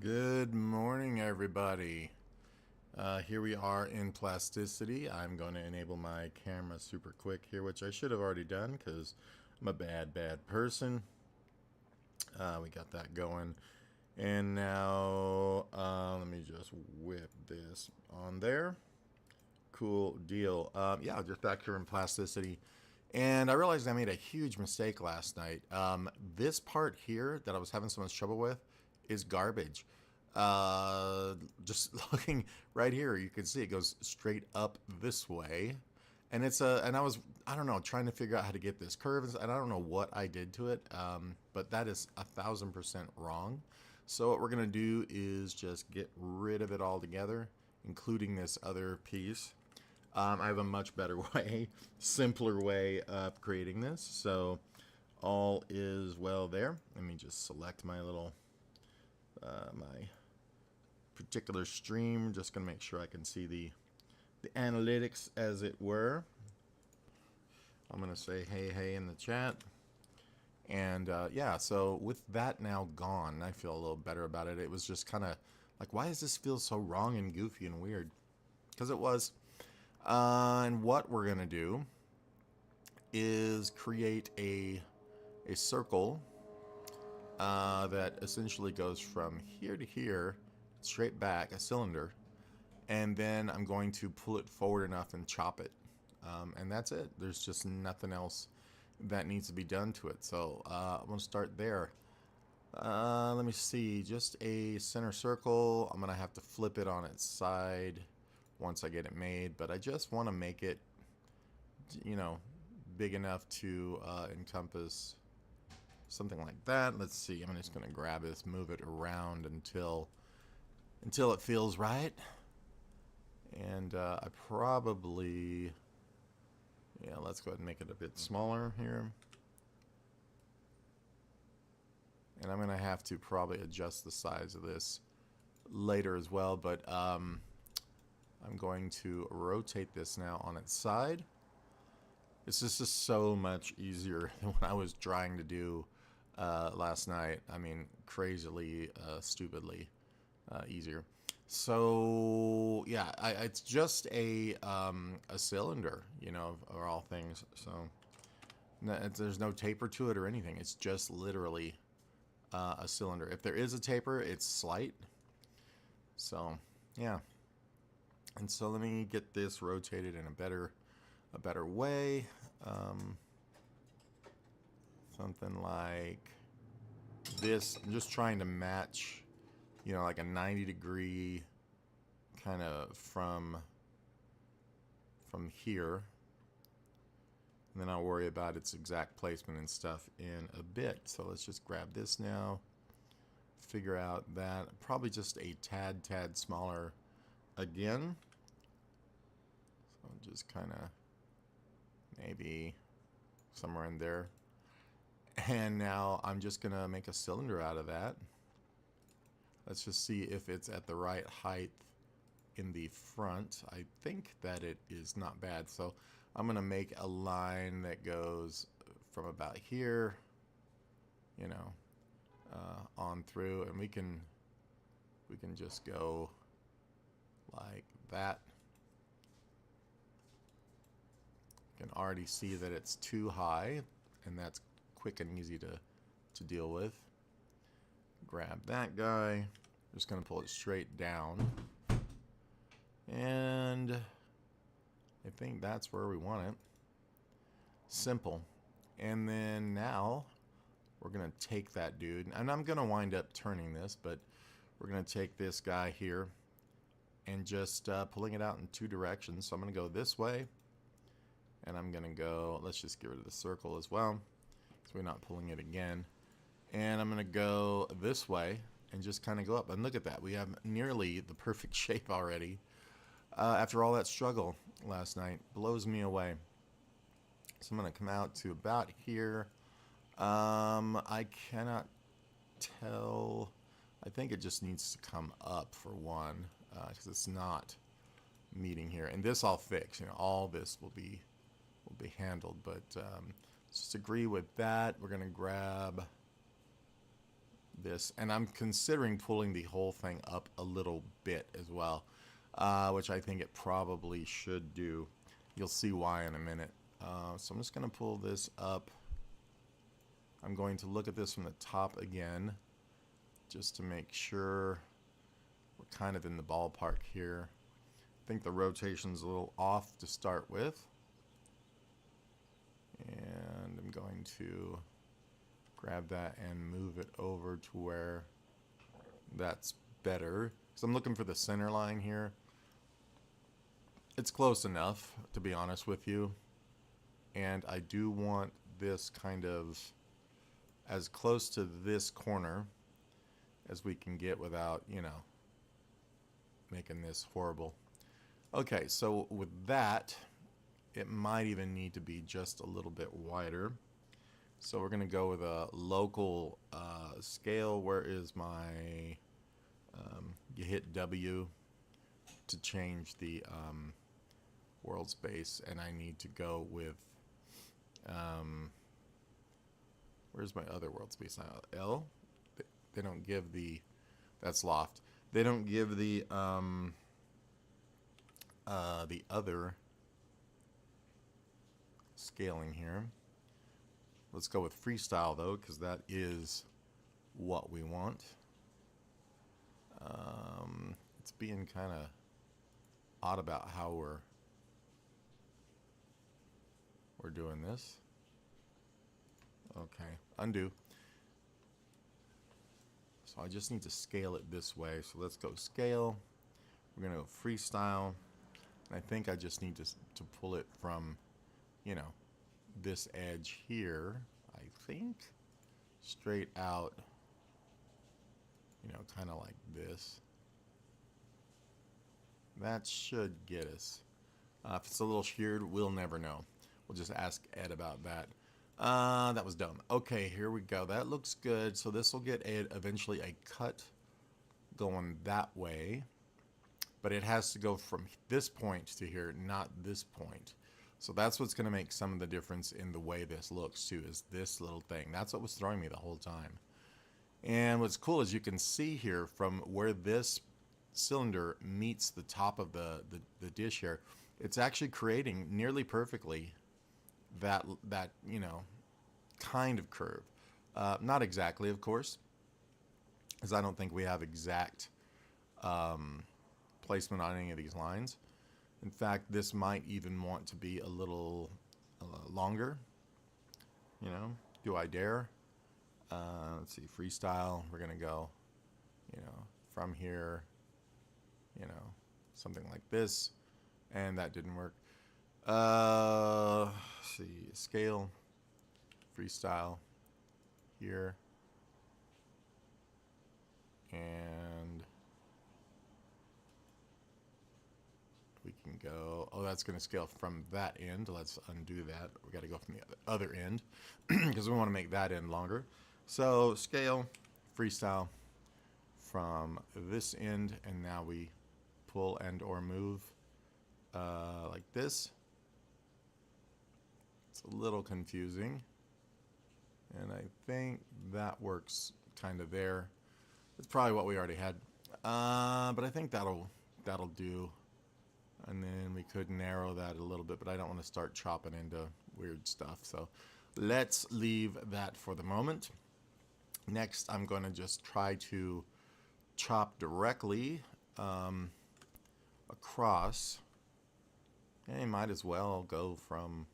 Good morning, everybody. Here we are in Plasticity. I'm going to enable my camera super quick here, which I should have already done because I'm a bad person. We got that going. And now, let me just whip this on there. Cool deal. Yeah, just back here in Plasticity. And I realized I made a huge mistake last night. This part here that I was having so much trouble with is garbage. Just looking right here, you can see it goes straight up this way. And I don't know, trying to figure out how to get this curve, and I don't know what I did to it, but that is 1,000% wrong. So what we're gonna do is just get rid of it all together, including this other piece. I have a much better way, simpler way of creating this. So all is well there. Let me just select my little, my particular stream. Just gonna make sure I can see the analytics, as it were. I'm gonna say hey in the chat. And yeah, so with that now gone, I feel a little better about it. It was just kind of like, why does this feel so wrong and goofy and weird? Because it was. And what we're gonna do is create a circle that essentially goes from here to here, straight back, a cylinder, and then I'm going to pull it forward enough and chop it. And that's it. There's just nothing else that needs to be done to it. So I'm going to start there. Let me see, just a center circle. I'm going to have to flip it on its side once I get it made, but I just want to make it, you know, big enough to encompass something like that. Let's see, I'm just going to grab this, move it around until it feels right. And I probably, yeah, let's go ahead and make it a bit smaller here. And I'm going to have to probably adjust the size of this later as well, but I'm going to rotate this now on its side. It's just so much easier than what I was trying to do last night. I mean, crazily, stupidly easier. So yeah, it's just a cylinder, you know, of all things. So there's no taper to it or anything. It's just literally a cylinder. If there is a taper, it's slight. So yeah. And so let me get this rotated in a better way. Something like this. I'm just trying to match, you know, like a 90-degree kind of from here. And then I'll worry about its exact placement and stuff in a bit. So let's just grab this now. Figure out that probably just a tad smaller again. So just kind of maybe somewhere in there. And now I'm just gonna make a cylinder out of that. Let's just see if it's at the right height in the front. I think that it is not bad. So I'm gonna make a line that goes from about here, you know, on through, and we can just go like that. You can already see that it's too high, and that's quick and easy to deal with. Grab that guy. Just gonna pull it straight down, and I think that's where we want it. Simple. And then now we're gonna take that dude, and I'm gonna wind up turning this, but we're gonna take this guy here and just pulling it out in two directions. So I'm gonna go this way, and I'm gonna go, let's just get rid of the circle as well, so we're not pulling it again. And I'm gonna go this way and just kind of go up. And look at that, we have nearly the perfect shape already. After all that struggle last night, blows me away. So I'm gonna come out to about here. I cannot tell. I think it just needs to come up for one, because it's not meeting here. And this I'll fix. You know, all this will be handled. But let's just agree with that. We're gonna grab this, and I'm considering pulling the whole thing up a little bit as well, which I think it probably should do. You'll see why in a minute. So I'm just going to pull this up. I'm going to look at this from the top again, just to make sure we're kind of in the ballpark here. I think the rotation's a little off to start with. And I'm going to grab that and move it over to where that's better. So I'm looking for the center line here. It's close enough, to be honest with you. And I do want this kind of as close to this corner as we can get without, you know, making this horrible. Okay, so with that, it might even need to be just a little bit wider. So we're going to go with a local scale. Where is my... you hit W to change the world space, and I need to go with... where's my other world space now? L? They don't give the... That's loft. They don't give the other scaling here. Let's go with freestyle though, because that is what we want. It's being kind of odd about how we're doing this. Okay, undo. So I just need to scale it this way. So let's go scale. We're gonna go freestyle. And I think I just need to pull it from, you know, this edge here, I think, straight out, you know, kind of like this. That should get us. If it's a little sheared, we'll never know. We'll just ask Ed about that. That was dumb. Okay, here we go. That looks good. So this will get eventually a cut going that way. But it has to go from this point to here, not this point. So that's what's going to make some of the difference in the way this looks too, is this little thing. That's what was throwing me the whole time. And what's cool is you can see here from where this cylinder meets the top of the dish here, it's actually creating nearly perfectly that you know, kind of curve. Not exactly, of course, because I don't think we have exact placement on any of these lines. In fact, this might even want to be a little longer. You know, do I dare? Let's see, freestyle. We're gonna go, you know, from here, you know, something like this, and that didn't work. Let's see, scale, freestyle, here, and we can go, oh, that's going to scale from that end. Let's undo that. We got to go from the other end because we want to make that end longer. So scale, freestyle from this end, and now we pull and or move like this. It's a little confusing, and I think that works kind of there. It's probably what we already had, but I think that'll do. And then we could narrow that a little bit, but I don't want to start chopping into weird stuff. So let's leave that for the moment. Next, I'm going to just try to chop directly across. And you might as well go from,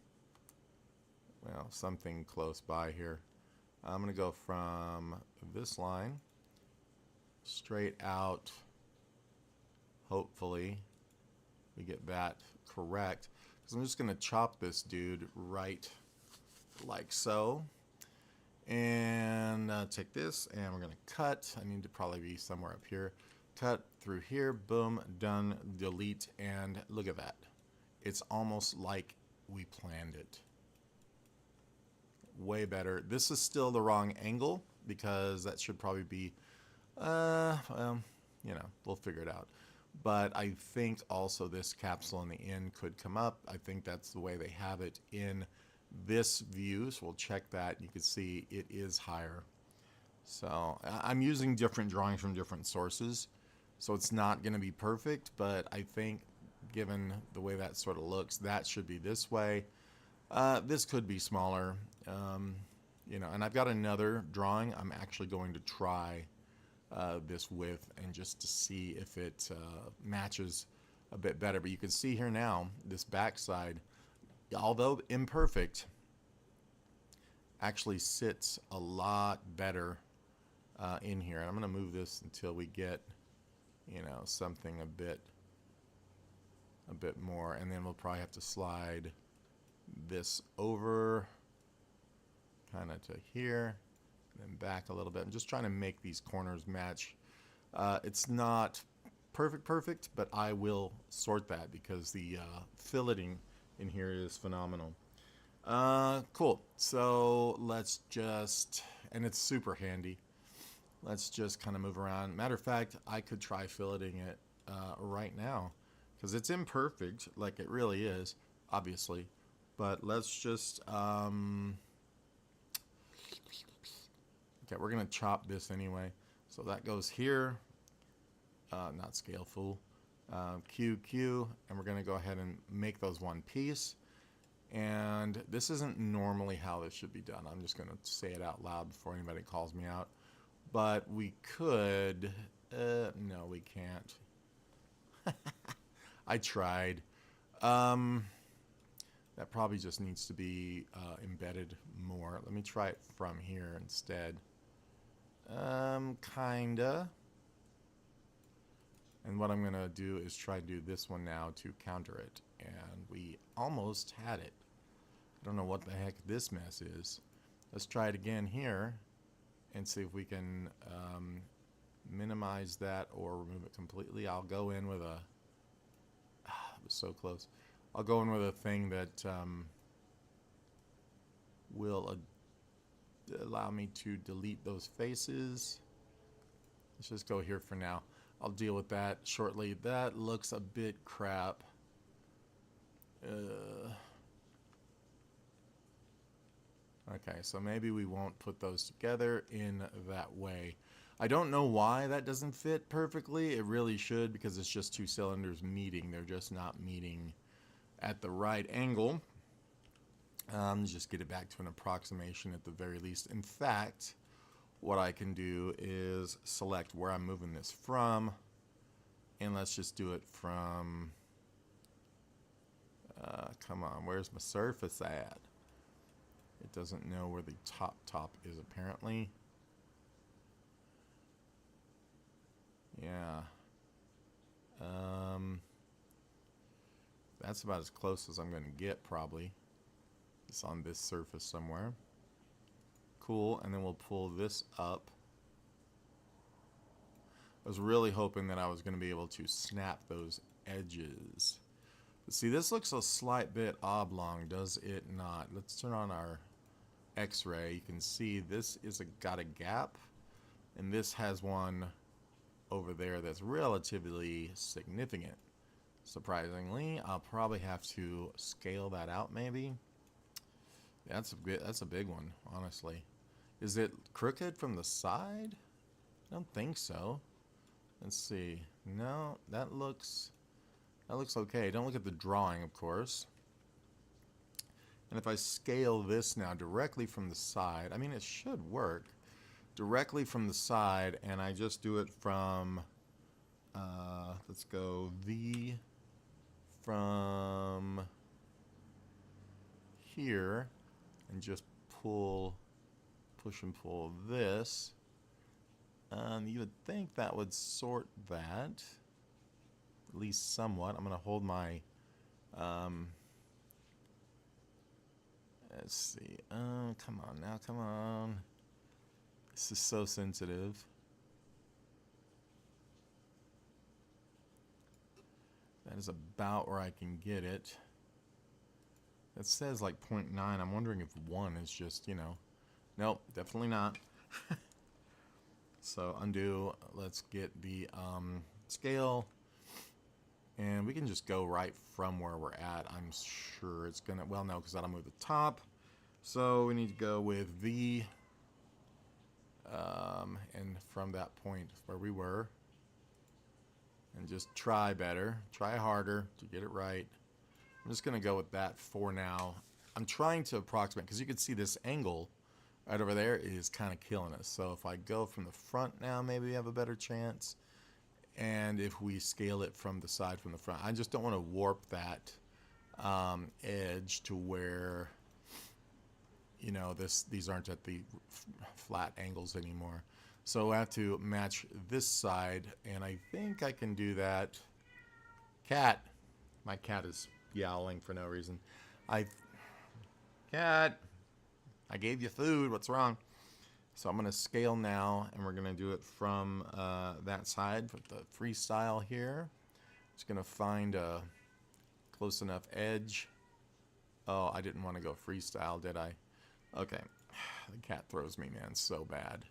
well, something close by here. I'm going to go from this line straight out, hopefully. We get that correct, because I'm just going to chop this dude right like so, and take this and we're going to cut. I need to probably be somewhere up here. Cut through here, boom, done, delete, and look at that. It's almost like we planned it. Way better. This is still the wrong angle, because that should probably be, well, you know, we'll figure it out. But I think also this capsule in the end could come up. I think that's the way they have it in this view. So we'll check that. You can see it is higher. So I'm using different drawings from different sources. So it's not going to be perfect, but I think given the way that sort of looks, that should be this way. This could be smaller, you know, and I've got another drawing I'm actually going to try this with and just to see if it matches a bit better. But you can see here now, this backside, although imperfect, actually sits a lot better in here. And I'm going to move this until we get, you know, something a bit more, and then we'll probably have to slide this over kind of to here, and then back a little bit. I'm just trying to make these corners match. It's not perfect, but I will sort that because the filleting in here is phenomenal. Cool. So let's just, and it's super handy. Let's just kind of move around. Matter of fact, I could try filleting it right now because it's imperfect, like it really is, obviously. But let's just, okay, we're going to chop this anyway. So that goes here, not scale fool, Q, Q, and we're going to go ahead and make those one piece. And this isn't normally how this should be done. I'm just going to say it out loud before anybody calls me out. But we could, no, we can't. I tried. That probably just needs to be embedded more. Let me try it from here instead. Kinda. And what I'm going to do is try to do this one now to counter it. And we almost had it. I don't know what the heck this mess is. Let's try it again here and see if we can minimize that or remove it completely. I'll go in with a... it was so close. I'll go in with a thing that will allow me to delete those faces. Let's just go here for now. I'll deal with that shortly. That looks a bit crap. Okay, so maybe we won't put those together in that way. I don't know why that doesn't fit perfectly. It really should, because it's just two cylinders meeting. They're just not meeting at the right angle. Just get it back to an approximation at the very least. In fact, what I can do is select where I'm moving this from, and let's just do it from, come on, where's my surface at? It doesn't know where the top is apparently. Yeah. That's about as close as I'm going to get probably. It's on this surface somewhere. Cool, and then we'll pull this up. I was really hoping that I was going to be able to snap those edges. But see, this looks a slight bit oblong, does it not? Let's turn on our X-ray. You can see this is got a gap, and this has one over there that's relatively significant. Surprisingly, I'll probably have to scale that out maybe. That's a big one, honestly. Is it crooked from the side? I don't think so. Let's see. No, that looks okay. Don't look at the drawing, of course. And if I scale this now directly from the side, I mean, it should work. Directly from the side, and I just do it from, let's go V from here, and just push and pull this. You would think that would sort that, at least somewhat. I'm going to hold my, let's see, come on now, come on. This is so sensitive. That is about where I can get it. It says like 0.9. I'm wondering if 1 is just, you know. Nope, definitely not. So undo. Let's get the scale. And we can just go right from where we're at. I'm sure it's going to, well, no, because that'll move the top. So we need to go with V. And from that point where we were, and just try better, try harder to get it right. I'm just going to go with that for now. I'm trying to approximate, because you can see this angle right over there is kind of killing us. So if I go from the front now, maybe we have a better chance. And if we scale it from the side, from the front, I just don't want to warp that edge to where, you know, these aren't at the flat angles anymore. So I have to match this side, and I think I can do that. Cat. My cat is yowling for no reason. Cat, I gave you food. What's wrong? So I'm going to scale now, and we're going to do it from that side with the freestyle here. Just going to find a close enough edge. Oh, I didn't want to go freestyle, did I? Okay. The cat throws me, man, so bad.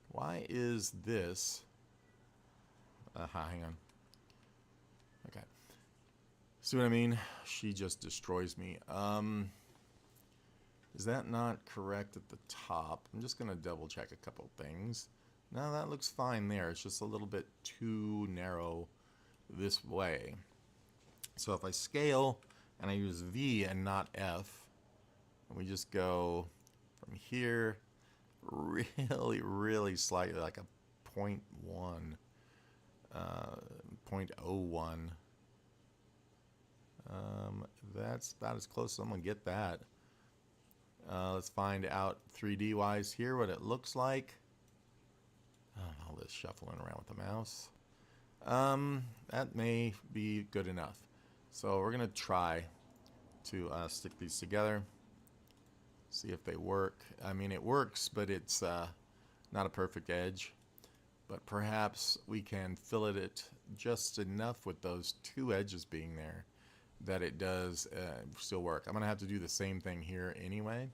Why is this? Hang on. Okay. See what I mean? She just destroys me. Is that not correct at the top? I'm just going to double check a couple things. No, that looks fine there. It's just a little bit too narrow this way. So if I scale and I use V and not F, and we just go from here really, really slightly, like a 0.1, 0.01. That's about as close as I'm going to get that. Let's find out 3D wise here what it looks like. All this shuffling around with the mouse. That may be good enough. So we're going to try to stick these together. See if they work. I mean, it works, but it's not a perfect edge. But perhaps we can fillet it just enough with those two edges being there that it does still work. I'm going to have to do the same thing here anyway,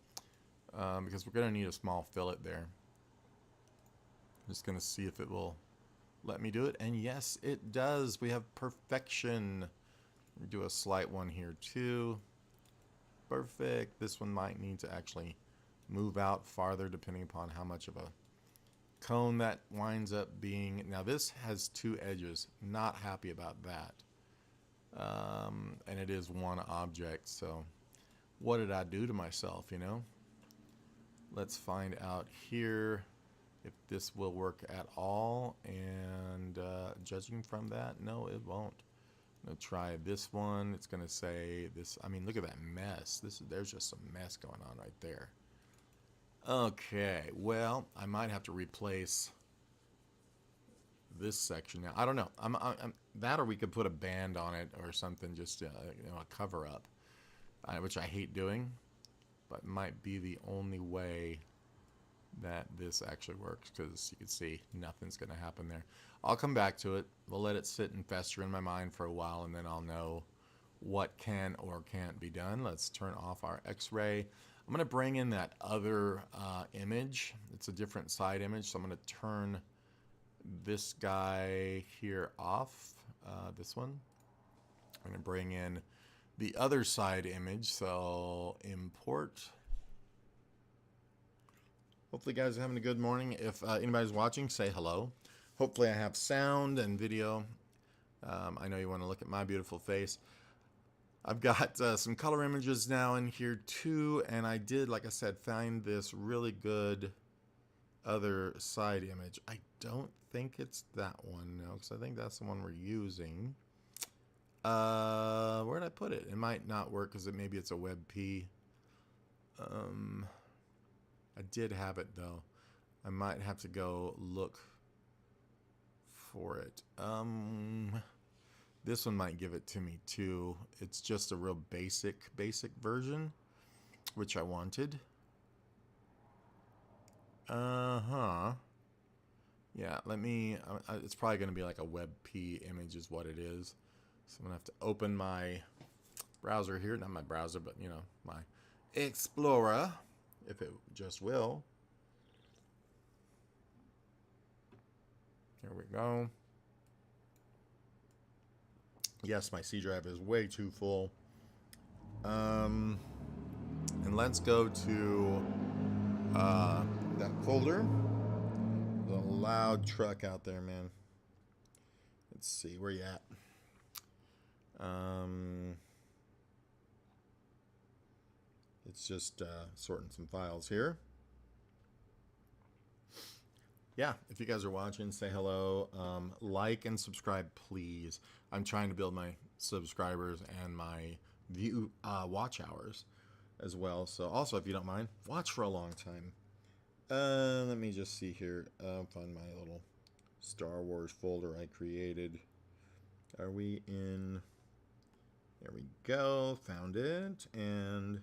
because we're going to need a small fillet there. I'm just going to see if it will let me do it. And yes, it does. We have perfection. Do a slight one here too. Perfect. This one might need to actually move out farther depending upon how much of a cone that winds up being. Now this has two edges. Not happy about that. And it is one object, so what did I do to myself, you know? Let's find out here if this will work at all, and judging from that, no, it won't. I'm going to try this one. It's going to say this. I mean, look at that mess. There's just some mess going on right there. Okay, well, I might have to replace this section now. I don't know. I'm that, or we could put a band on it or something, just you know, a cover up, which I hate doing, but might be the only way that this actually works, because you can see nothing's going to happen there. I'll come back to it. We'll let it sit and fester in my mind for a while, and then I'll know what can or can't be done. Let's turn off our X-ray. I'm going to bring in that other image. It's a different side image, so I'm going to turn this guy here off, this one. I'm going to bring in the other side image, so import. Hopefully you guys are having a good morning. If anybody's watching, say hello. Hopefully I have sound and video. I know you want to look at my beautiful face. I've got some color images now in here too, and I did, like I said, find this really good other side image. I don't think it's that one, no, because I think that's the one we're using. Where did I put it? It might not work because maybe it's a WebP. I did have it though. I might have to go look for it. This one might give it to me too. It's just a real basic version, which I wanted. Yeah, let me, it's probably going to be like a WebP image is what it is. So I'm going to have to open my browser here. Not my browser, but, you know, my Explorer, if it just will. Here we go. Yes, my C drive is way too full. And let's go to that folder. There's a loud truck out there, man. Let's see, where you at? It's just sorting some files here. Yeah, if you guys are watching, say hello. Like and subscribe, please. I'm trying to build my subscribers and my watch hours as well. So also, if you don't mind, watch for a long time. Let me just see here. Find my little Star Wars folder I created. Are we in? There we go. Found it. And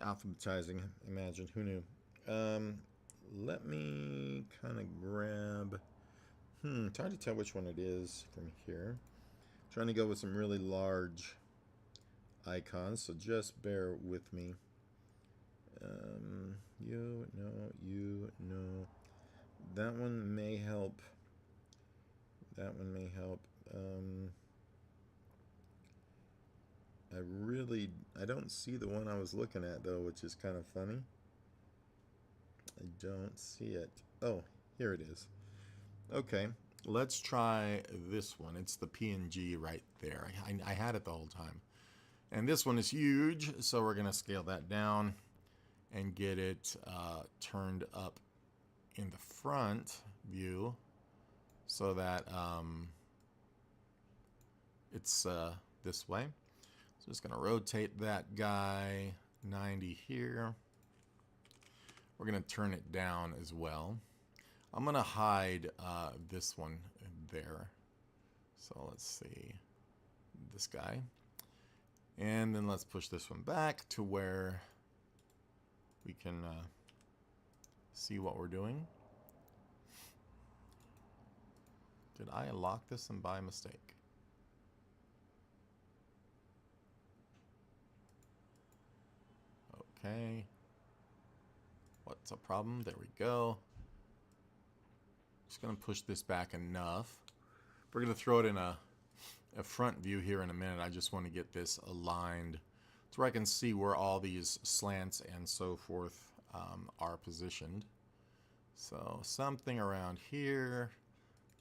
alphabetizing. Imagine, who knew? Let me kind of grab. It's hard to tell which one it is from here. Trying to go with some really large icons, so just bear with me. You know. That one may help. That one may help. I don't see the one I was looking at though, which is kind of funny. I don't see it. Oh, here it is. Okay, let's try this one. It's the PNG right there. I had it the whole time. And this one is huge, so we're gonna scale that down and get it turned up in the front view so that it's this way. So just gonna rotate that guy 90 here. We're gonna turn it down as well. I'm gonna hide this one there. So let's see, this guy. And then let's push this one back to where we can see what we're doing. Did I unlock this and by mistake? Okay. What's a problem? There we go. Just gonna push this back enough. We're gonna throw it in a front view here in a minute. I just want to get this aligned to where I can see where all these slants and so forth are positioned. So something around here.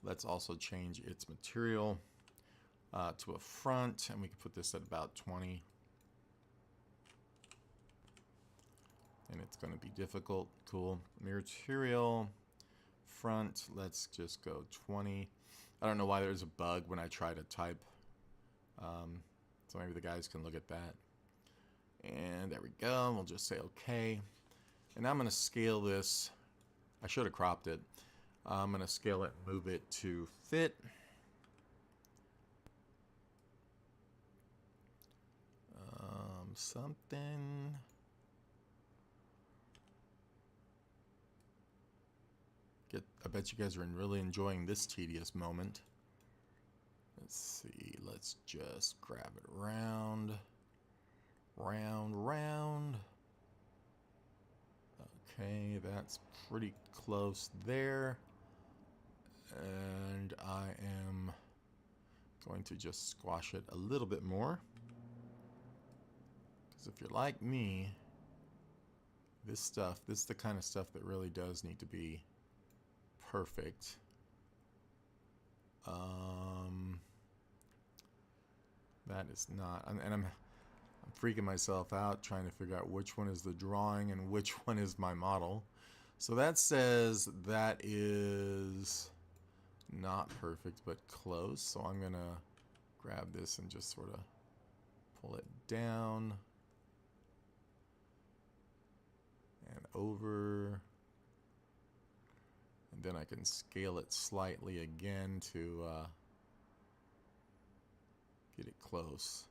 Let's also change its material to a front, and we can put this at about 20. And it's going to be difficult. Cool. Material, front, let's just go 20. I don't know why there's a bug when I try to type. So maybe the guys can look at that. And there we go. We'll just say okay. And I'm going to scale this. I should have cropped it. I'm going to scale it and move it to fit. Something. I bet you guys are really enjoying this tedious moment. Let's see. Let's just grab it round. Round. Okay, that's pretty close there. And I am going to just squash it a little bit more. Because if you're like me, this is the kind of stuff that really does need to be perfect. That is not, and I'm freaking myself out trying to figure out which one is the drawing and which one is my model. So that says that is not perfect, but close. So I'm gonna grab this and just sort of pull it down and over. And then I can scale it slightly again to get it close.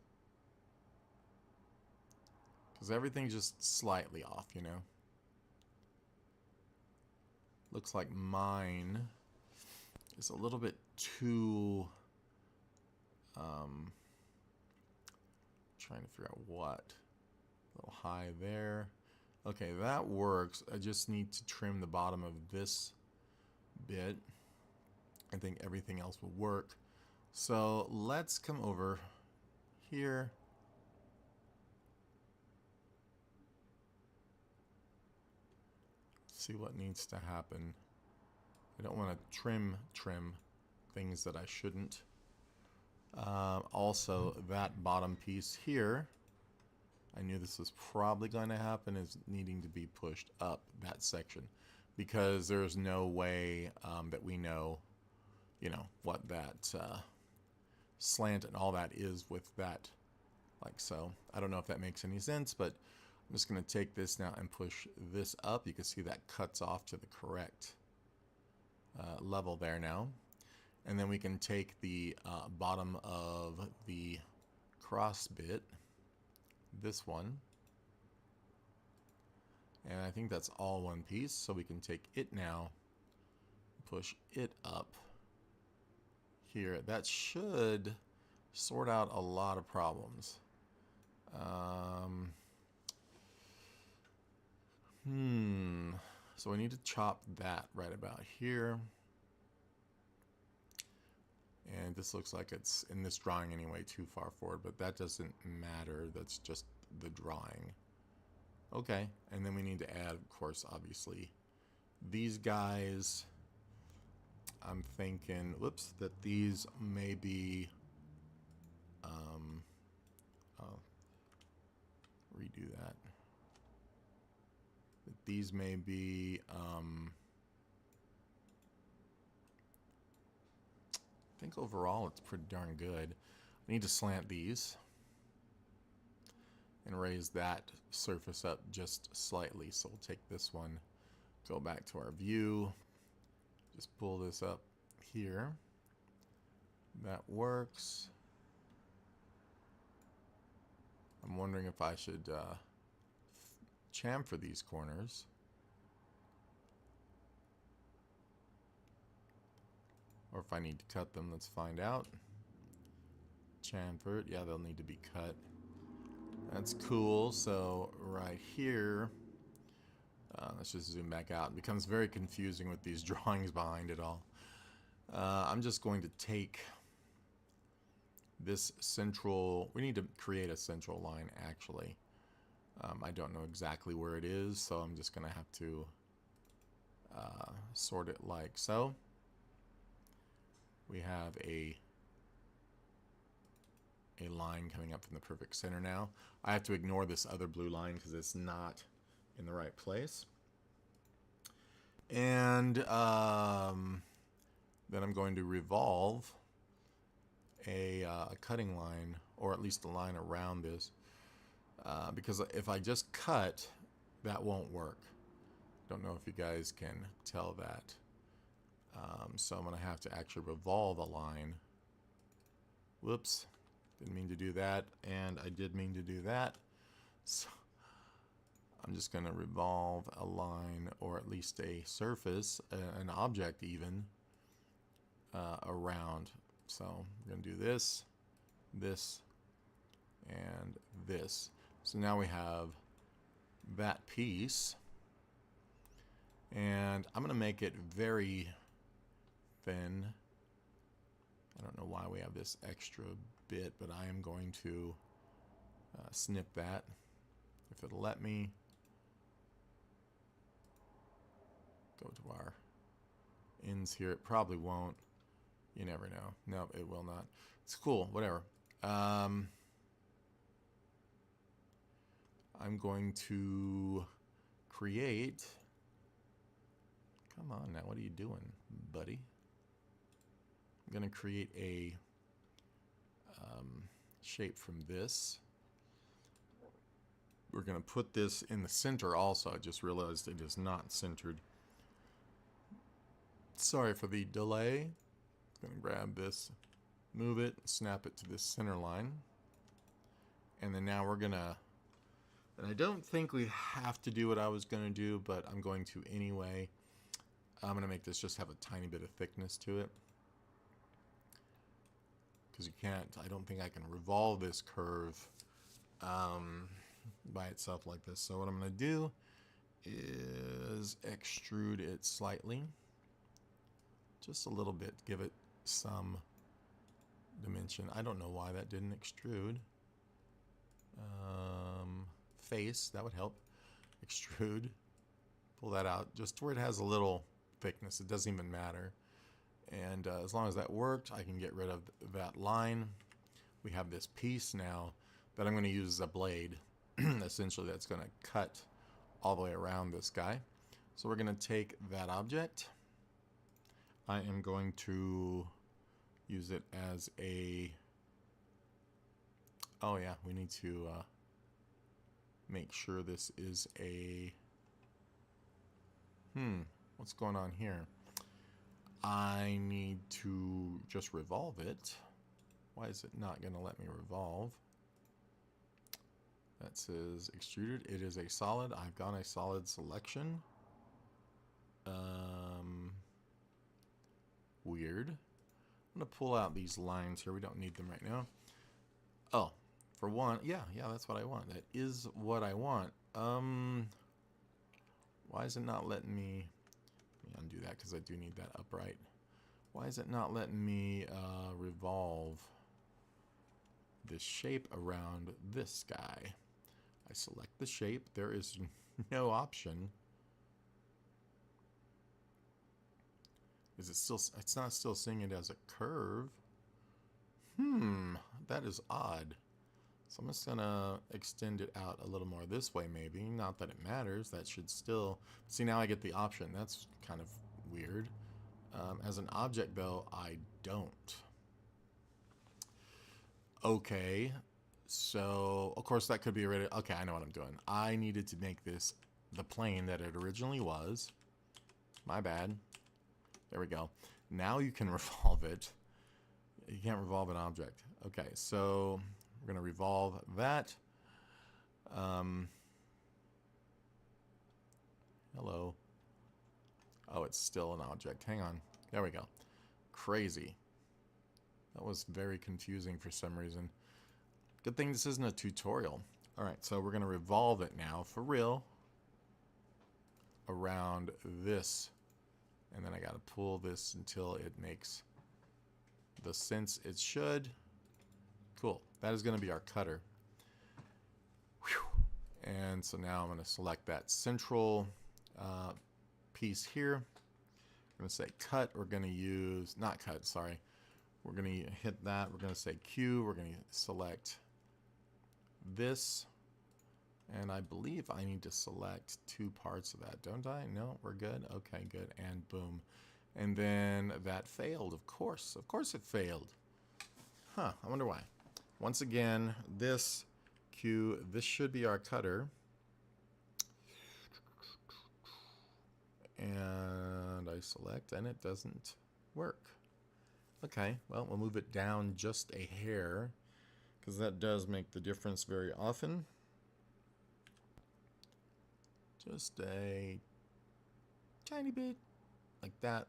Because everything's just slightly off, you know. Looks like mine is a little bit too... trying to figure out what. A little high there. Okay, that works. I just need to trim the bottom of this bit. I think everything else will work. So let's come over here. see what needs to happen. I don't want to trim things that I shouldn't. Also, that bottom piece here, I knew this was probably going to happen, is needing to be pushed up, that section, because there's no way that we know, you know, what that slant and all that is with that, like so. I don't know if that makes any sense, but I'm just going to take this now and push this up. You can see that cuts off to the correct level there now. And then we can take the bottom of the cross bit, this one, and I think that's all one piece, so we can take it now, push it up here. That should sort out a lot of problems. So we need to chop that right about here. And this looks like it's, in this drawing anyway, too far forward, but that doesn't matter. That's just the drawing. Okay, and then we need to add, of course, obviously, these guys. I'm thinking, whoops, that these may be, I'll redo that. That these may be, I think overall it's pretty darn good. I need to slant these and raise that surface up just slightly. So we'll take this one, go back to our view, just pull this up here. That works. I'm wondering if I should chamfer these corners. Or if I need to cut them, let's find out. Chamfered, yeah, they'll need to be cut. That's cool. So right here, let's just zoom back out. It becomes very confusing with these drawings behind it all. I'm just going to take this central, we need to create a central line actually. I don't know exactly where it is, so I'm just going to have to sort it like so. We have a line coming up from the perfect center now. I have to ignore this other blue line because it's not in the right place. And then I'm going to revolve a cutting line, or at least a line around this, because if I just cut, that won't work. Don't know if you guys can tell that. So I'm going to have to actually revolve a line. Whoops, didn't mean to do that, and I did mean to do that. So I'm just going to revolve a line, or at least a surface, an object even, around. So I'm going to do this, this, and this. So now we have that piece, and I'm going to make it very thin. I don't know why we have this extra bit, but I am going to snip that if it'll let me. Go to our ends here. It probably won't. You never know. No, it will not. It's cool. Whatever. I'm going to create. Come on now. What are you doing, buddy? I'm going to create a shape from this. We're going to put this in the center also. I just realized it is not centered. Sorry for the delay. I'm going to grab this, move it, snap it to this center line. And then now we're going to, and I don't think we have to do what I was going to do, but I'm going to anyway. I'm going to make this just have a tiny bit of thickness to it. Because you can't, I don't think I can revolve this curve by itself like this. So what I'm going to do is extrude it slightly. Just a little bit, give it some dimension. I don't know why that didn't extrude. Face, that would help. Extrude. Pull that out just where it has a little thickness. It doesn't even matter. And as long as that worked, I can get rid of that line. We have this piece now that I'm going to use as a blade. Essentially, that's going to cut all the way around this guy. So we're going to take that object. I am going to use it as a... Oh yeah, we need to make sure this is a... what's going on here? I need to just revolve it. Why is it not going to let me revolve? That says extruded. It is a solid. I've got a solid selection. Weird. I'm going to pull out these lines here. We don't need them right now. Oh, for one, yeah, that's what I want. That is what I want. Why is it not letting me... Let me undo that because I do need that upright. Why is it not letting me revolve this shape around this guy? I select the shape. There is no option. Is it still... It's not still seeing it as a curve. That is odd. So I'm just going to extend it out a little more this way maybe. Not that it matters. That should still... See, now I get the option. That's kind of weird. As an object, though, I don't. Okay. So, of course, that could be already... Okay, I know what I'm doing. I needed to make this the plane that it originally was. My bad. There we go. Now you can revolve it. You can't revolve an object. Okay, so... We're going to revolve that. Hello. Oh, it's still an object. Hang on. There we go. Crazy. That was very confusing for some reason. Good thing this isn't a tutorial. Alright, so we're going to revolve it now, for real, around this. And then I got to pull this until it makes the sense it should. Cool. That is going to be our cutter. Whew. And so now I'm going to select that central piece here. I'm going to say cut. We're going to use, not cut, sorry. We're going to hit that. We're going to say Q. We're going to select this. And I believe I need to select two parts of that, don't I? No, we're good. Okay, good. And boom. And then that failed, of course. Of course it failed. Huh, I wonder why. Once again, this Q, this should be our cutter. And I select, and it doesn't work. Okay, well, we'll move it down just a hair, because that does make the difference very often. Just a tiny bit, like that.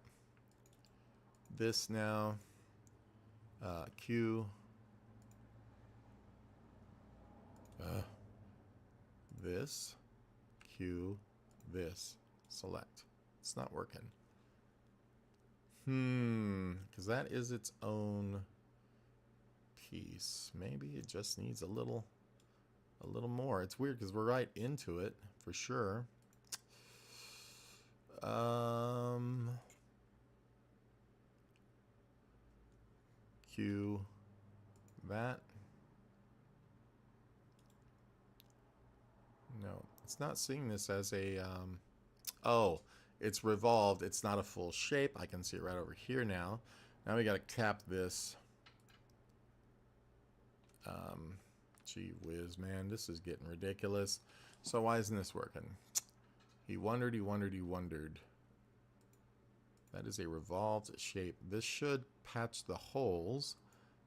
This now, Q. This, Q, this, select. It's not working. Because that is its own piece. Maybe it just needs a little more. It's weird because we're right into it for sure. Q, that. No, it's not seeing this as a, oh, it's revolved. It's not a full shape. I can see it right over here now. Now we got to cap this. Gee whiz, man, this is getting ridiculous. So why isn't this working? He wondered, he wondered, he wondered. That is a revolved shape. This should patch the holes.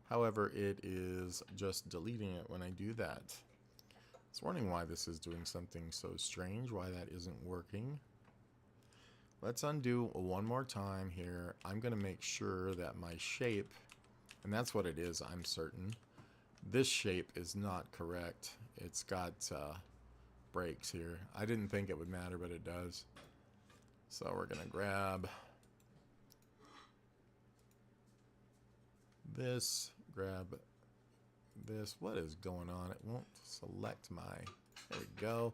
However, it is just deleting it when I do that. I was wondering why this is doing something so strange, why that isn't working. Let's undo one more time here. I'm going to make sure that my shape, and that's what it is, I'm certain. This shape is not correct. It's got breaks here. I didn't think it would matter, but it does. So we're going to grab this, grab this. What is going on? It won't select my... There we go.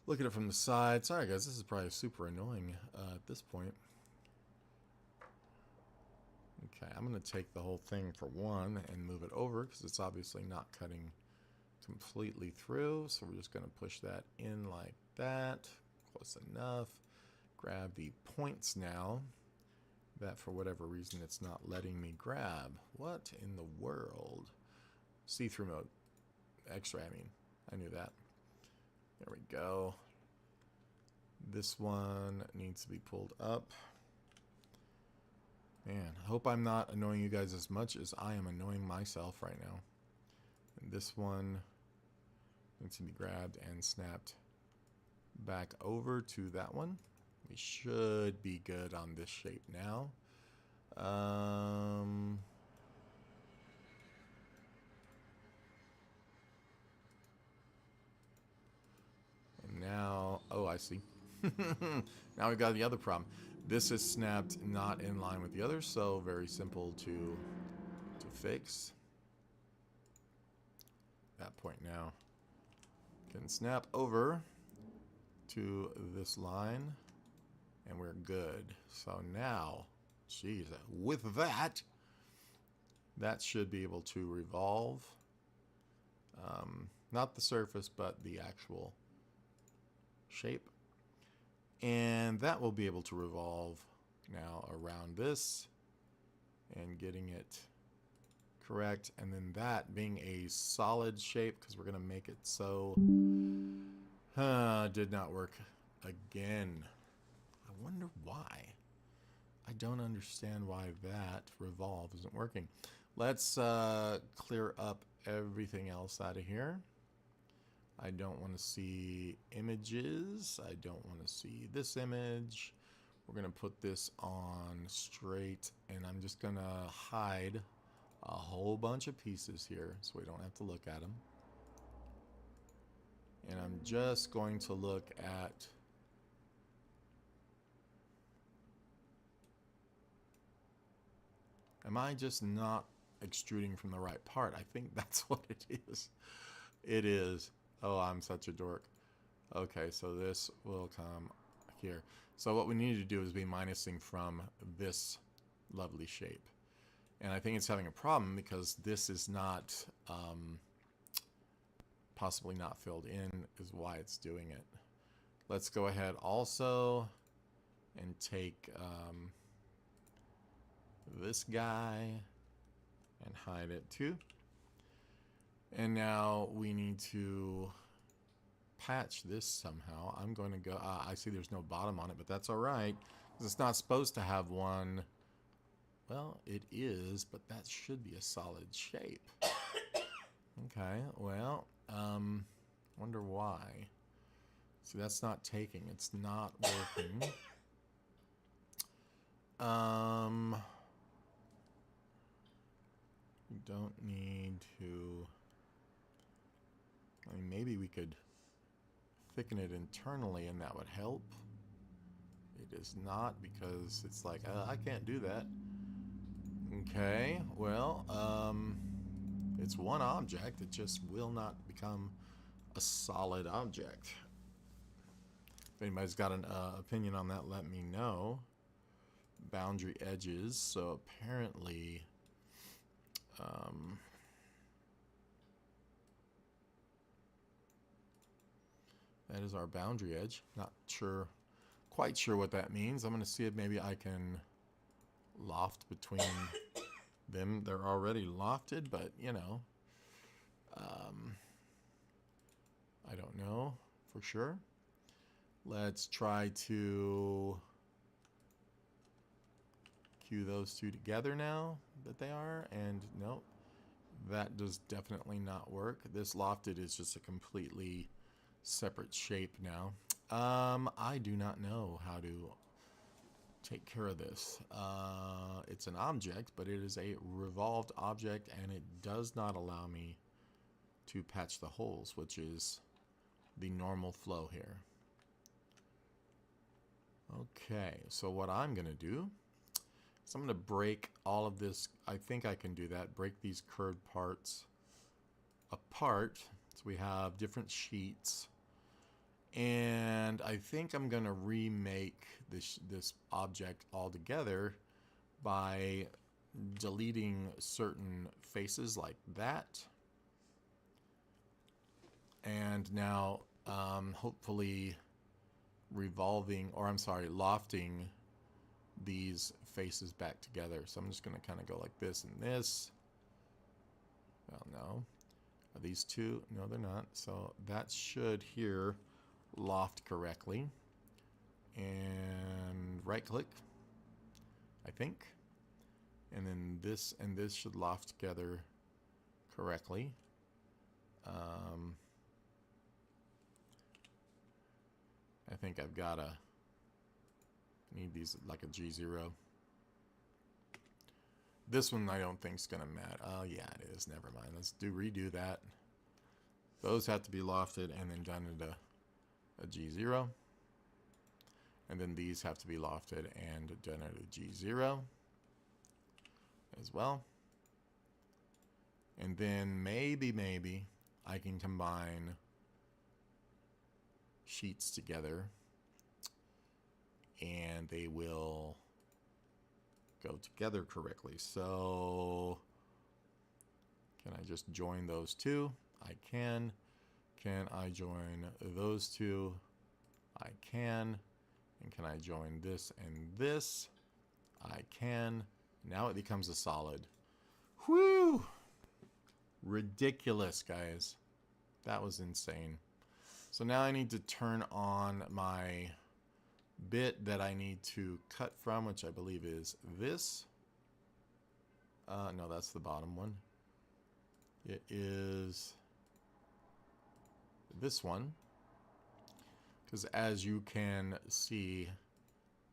Look at it from the side. Sorry guys, this is probably super annoying at this point. Okay, I'm going to take the whole thing for one and move it over because it's obviously not cutting completely through. So we're just going to push that in like that. Close enough. Grab the points now. That for whatever reason it's not letting me grab. What in the world? See-through mode. X-ray, I knew that. There we go. This one needs to be pulled up. Man, I hope I'm not annoying you guys as much as I am annoying myself right now. And this one needs to be grabbed and snapped back over to that one. We should be good on this shape now. And now, oh, I see. Now we've got the other problem. This is snapped not in line with the others, so very simple to fix. That point now can snap over to this line, and we're good. So now, geez, with that, that should be able to revolve. Not the surface, but the actual shape. And that will be able to revolve now around this and getting it correct. And then that being a solid shape, because we're going to make it so did not work again. I wonder why. I don't understand why that revolve isn't working. Let's clear up everything else out of here. I don't want to see images. I don't want to see this image. We're going to put this on straight, and I'm just going to hide a whole bunch of pieces here so we don't have to look at them. And I'm just going to look at am I just not extruding from the right part? I think that's what it is. It is. Oh, I'm such a dork. Okay, so this will come here. So what we need to do is be minusing from this lovely shape. And I think it's having a problem because this is not, possibly not filled in is why it's doing it. Let's go ahead also and take this guy and hide it too. And now we need to patch this somehow. I'm going to go, I see there's no bottom on it, but that's all right, because it's not supposed to have one. Well, it is, but that should be a solid shape. Okay, well, wonder why. See, that's not taking, it's not working. We don't need to, I mean, maybe we could thicken it internally and that would help. It is not, because it's like, I can't do that. Okay, well, it's one object. It just will not become a solid object. If anybody's got an opinion on that, let me know. Boundary edges. So apparently, that is our boundary edge. Not sure, quite sure what that means. I'm going to see if maybe I can loft between them. They're already lofted, but you know, I don't know for sure. Let's try to cue those two together now that they are, and nope, that does definitely not work. This lofted is just a completely separate shape now. I do not know how to take care of this. It's an object, but it is a revolved object, and it does not allow me to patch the holes, which is the normal flow here. Okay, so what I'm going to do is I'm going to break all of this. I think I can do that. Break these curved parts apart so we have different sheets. And I think I'm going to remake this object altogether by deleting certain faces like that. And now hopefully revolving, or I'm sorry, lofting these faces back together. So I'm just going to kind of go like this and this. Well, no. Are these two? No, they're not. So that should here loft correctly. And right click, I think. And then this and this should loft together correctly. I think I've got to need these like a G0. This one I don't think is going to matter. Oh, yeah, it is. Never mind. Let's redo that. Those have to be lofted and then done into a G0. And then these have to be lofted and done at a G0 as well. And then maybe I can combine sheets together and they will go together correctly. So can I just join those two? I can. Can I join those two? I can. And can I join this and this? I can. Now it becomes a solid. Whew! Ridiculous, guys. That was insane. So now I need to turn on my bit that I need to cut from, which I believe is this. No, that's the bottom one. It is this one. Because as you can see,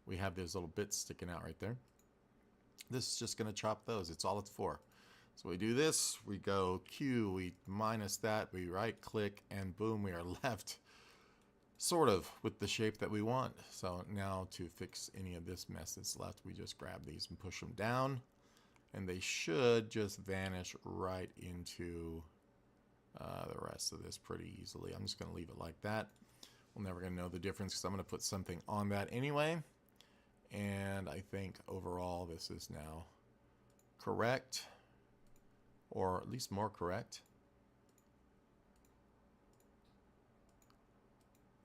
we have those little bits sticking out right there. This is just going to chop those. It's all it's for. So we do this, we go Q, we minus that, we right click, and boom, we are left sort of with the shape that we want. So now to fix any of this mess that's left, we just grab these and push them down, and they should just vanish right into the rest of this pretty easily. I'm just going to leave it like that. We're never going to know the difference because I'm going to put something on that anyway. And I think overall this is now correct, or at least more correct.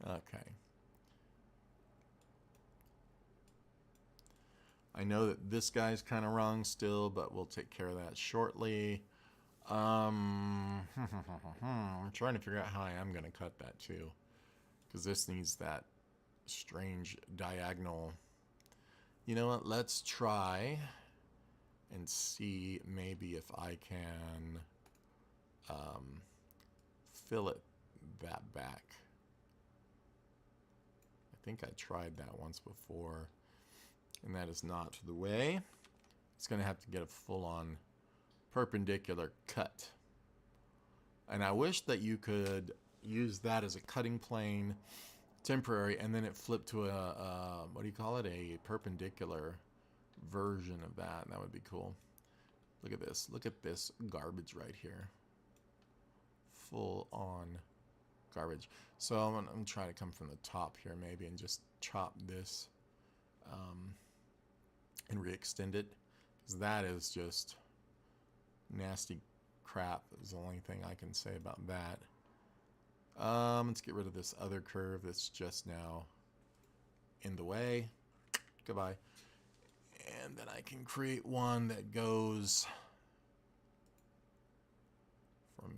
Okay. I know that this guy's kind of wrong still, but we'll take care of that shortly. I'm trying to figure out how I am going to cut that too, because this needs that strange diagonal. You know what? Let's try and see maybe if I can fill it that back. I think I tried that once before, and that is not the way. It's going to have to get a full-on perpendicular cut. And I wish that you could use that as a cutting plane temporary, and then it flipped to a what do you call it, a perpendicular version of that. That would be cool. Look at this garbage right here, full on garbage. So I'm gonna try to come from the top here maybe and just chop this and re-extend it, because that is just nasty crap is the only thing I can say about that. Let's get rid of this other curve that's just now in the way. Goodbye. And then I can create one that goes from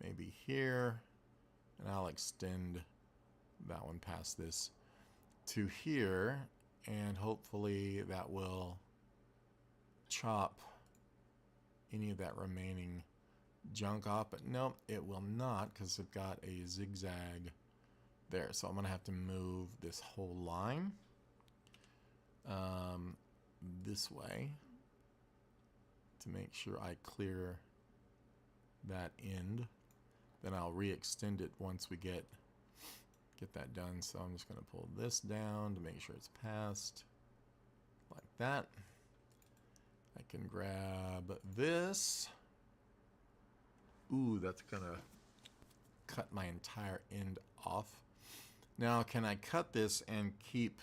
maybe here, and I'll extend that one past this to here, and hopefully that will chop any of that remaining junk off. But nope, it will not, because I've got a zigzag there. So I'm gonna have to move this whole line this way to make sure I clear that end. Then I'll re-extend it once we get that done. So I'm just gonna pull this down to make sure it's passed like that. I can grab this. Ooh, that's gonna cut my entire end off. Now, can I cut this and keep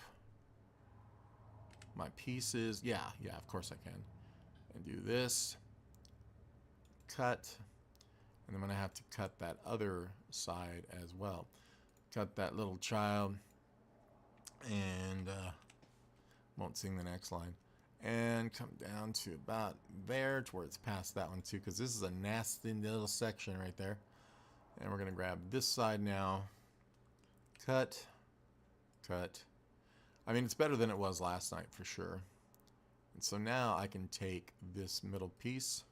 my pieces? Yeah, of course I can. And do this, cut, and I'm going to have to cut that other side as well. Cut that little child, and won't sing the next line. And come down to about there, to where it's past that one too, because this is a nasty little section right there. And we're going to grab this side now. Cut, cut. I mean, it's better than it was last night for sure. And so now I can take this middle piece,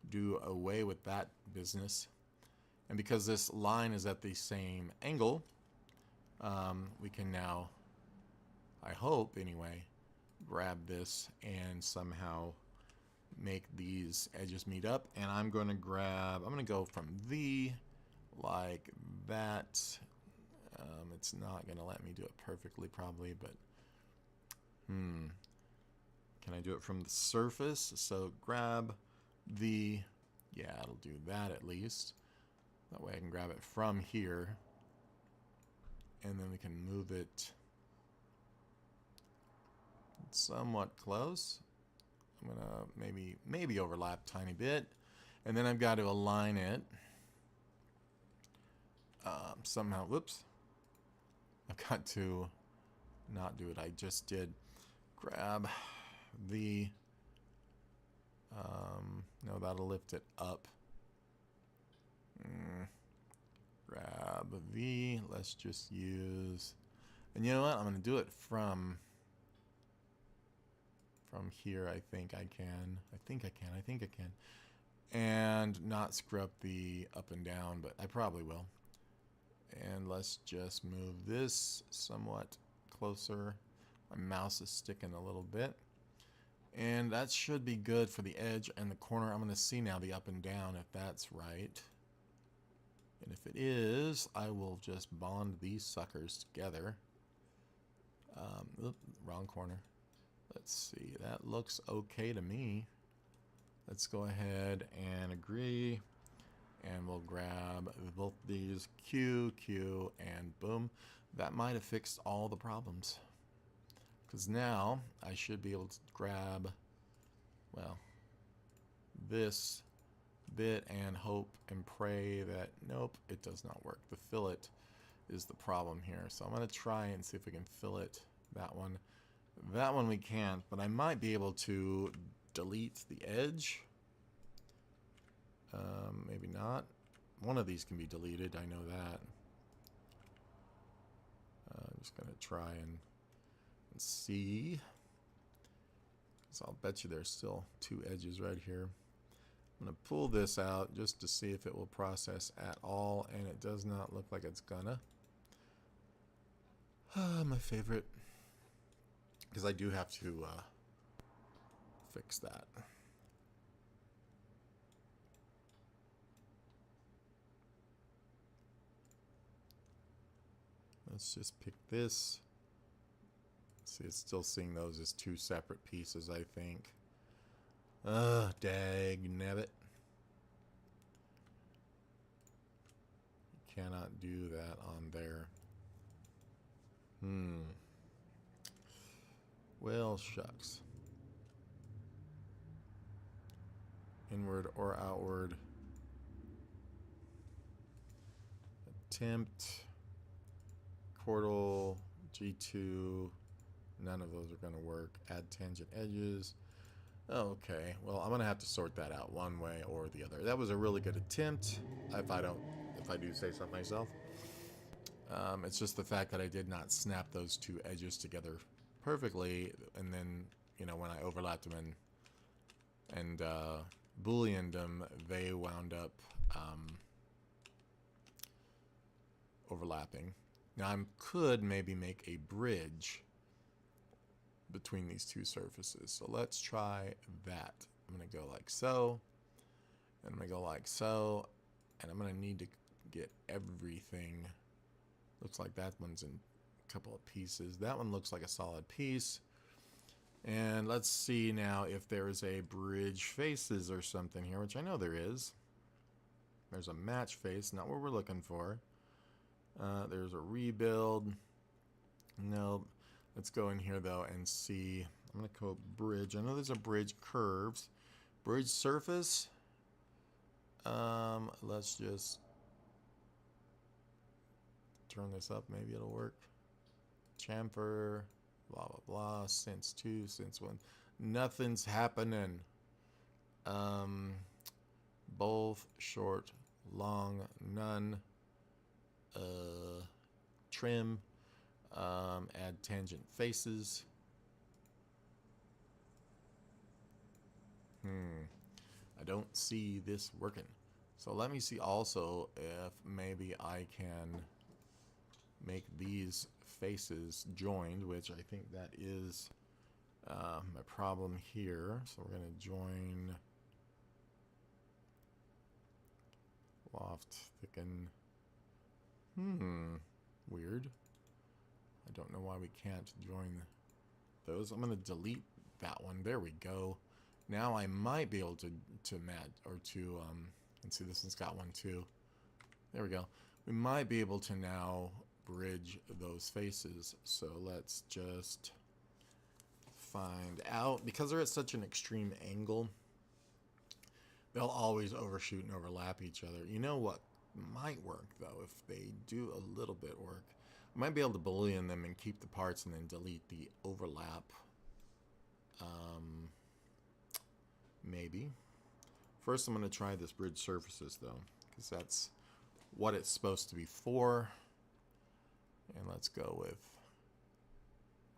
do away with that business. And because this line is at the same angle, we can now, I hope anyway, grab this and somehow make these edges meet up. And I'm going to go from like that. It's not going to let me do it perfectly probably, but can I do it from the surface? So grab yeah, it'll do that at least. That way I can grab it from here, and then we can move it somewhat close. I'm gonna maybe overlap a tiny bit, and then I've got to align it somehow. Whoops, I've got to not do what I just did. Grab no, that'll lift it up. Grab let's just use, and you know what, I'm gonna do it from here. I think I can, and not screw up the up and down, but I probably will. And let's just move this somewhat closer. My mouse is sticking a little bit, and that should be good for the edge and the corner. I'm going to see now the up and down if that's right, and if it is, I will just bond these suckers together. Wrong corner. Let's see, that looks okay to me. Let's go ahead and agree, and we'll grab both these, Q, and boom. That might have fixed all the problems, because now I should be able to grab, well, this bit and hope and pray that, nope, it does not work. The fillet is the problem here. So I'm going to try and see if we can fillet that one. That one we can't, but I might be able to delete the edge. Maybe not. One of these can be deleted, I know that. I'm just going to try and see. So I'll bet you there's still two edges right here. I'm going to pull this out just to see if it will process at all, and it does not look like it's gonna. My favorite, because I do have to fix that. Let's just pick this. See, it's still seeing those as two separate pieces, I think. Dag nabbit. You cannot do that on there. Well, shucks. Inward or outward. Attempt. Portal. G2. None of those are going to work. Add tangent edges. Okay, well, I'm going to have to sort that out one way or the other. That was a really good attempt, if I do say so myself. It's just the fact that I did not snap those two edges together perfectly, and then, you know, when I overlapped them and booleaned them, they wound up overlapping. Now, I could maybe make a bridge between these two surfaces. So let's try that. I'm going to go like so, and I'm going to go like so, and I'm going to need to get everything. Looks like that one's in a couple of pieces. That one looks like a solid piece. And let's see now if there is a bridge faces or something here, which I know there is. There's a match face, not what we're looking for. There's a rebuild. Nope. Let's go in here though and see. I'm gonna go bridge. I know there's a bridge curves. Bridge surface. Let's just turn this up. Maybe it'll work. Chamfer. Blah blah blah. Since 2, since 1. Nothing's happening. Both, short, long, none. Trim. Add tangent faces. I don't see this working. So let me see also if maybe I can make these faces joined, which I think that is my problem here. So we're going to join loft, thicken. Weird. I don't know why we can't join those. I'm going to delete that one. There we go. Now I might be able to and see this one's got one too. There we go. We might be able to now bridge those faces. So let's just find out. Because they're at such an extreme angle, they'll always overshoot and overlap each other. You know what might work though, if they do a little bit work, I might be able to boolean them and keep the parts and then delete the overlap. Maybe. First I'm going to try this bridge surfaces though, because that's what it's supposed to be for. And let's go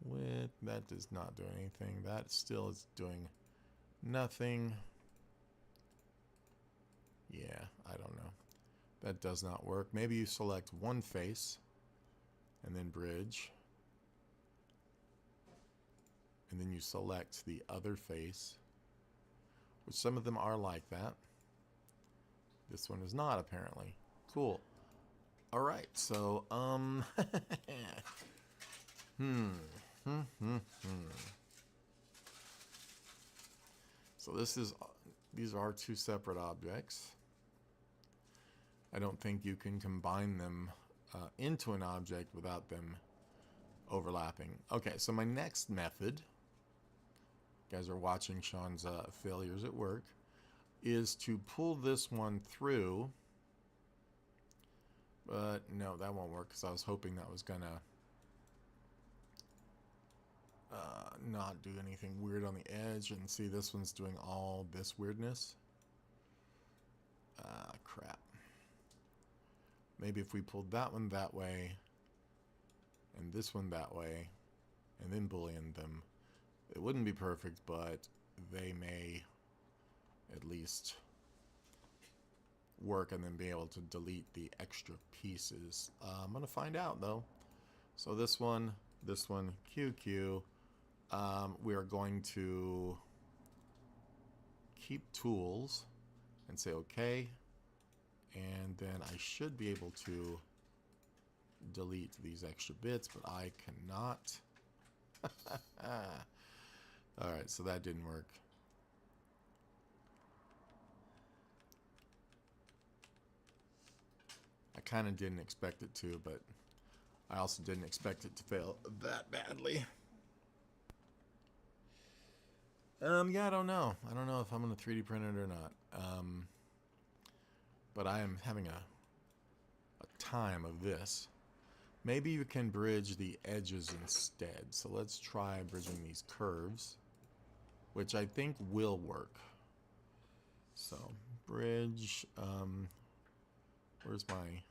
with that does not do anything. That still is doing nothing. Yeah, I don't know. That does not work. Maybe you select one face and then bridge. And then you select the other face, which some of them are like that. This one is not, apparently. Cool. All right, so So these are two separate objects. I don't think you can combine them into an object without them overlapping. Okay, so my next method, you guys are watching Sean's failures at work, is to pull this one through. But no, that won't work because I was hoping that was gonna not do anything weird on the edge. And see, this one's doing all this weirdness. Crap. Maybe if we pulled that one that way and this one that way and then boolean them, it wouldn't be perfect, but they may at least work and then be able to delete the extra pieces. I'm going to find out though. So this one, QQ. We are going to keep tools and say okay. And then I should be able to delete these extra bits, but I cannot. Alright, so that didn't work. I kind of didn't expect it to, but I also didn't expect it to fail that badly. Yeah, I don't know. I don't know if I'm going to 3D print it or not. But I am having a time of this. Maybe you can bridge the edges instead. So let's try bridging these curves, which I think will work. So bridge, where's my,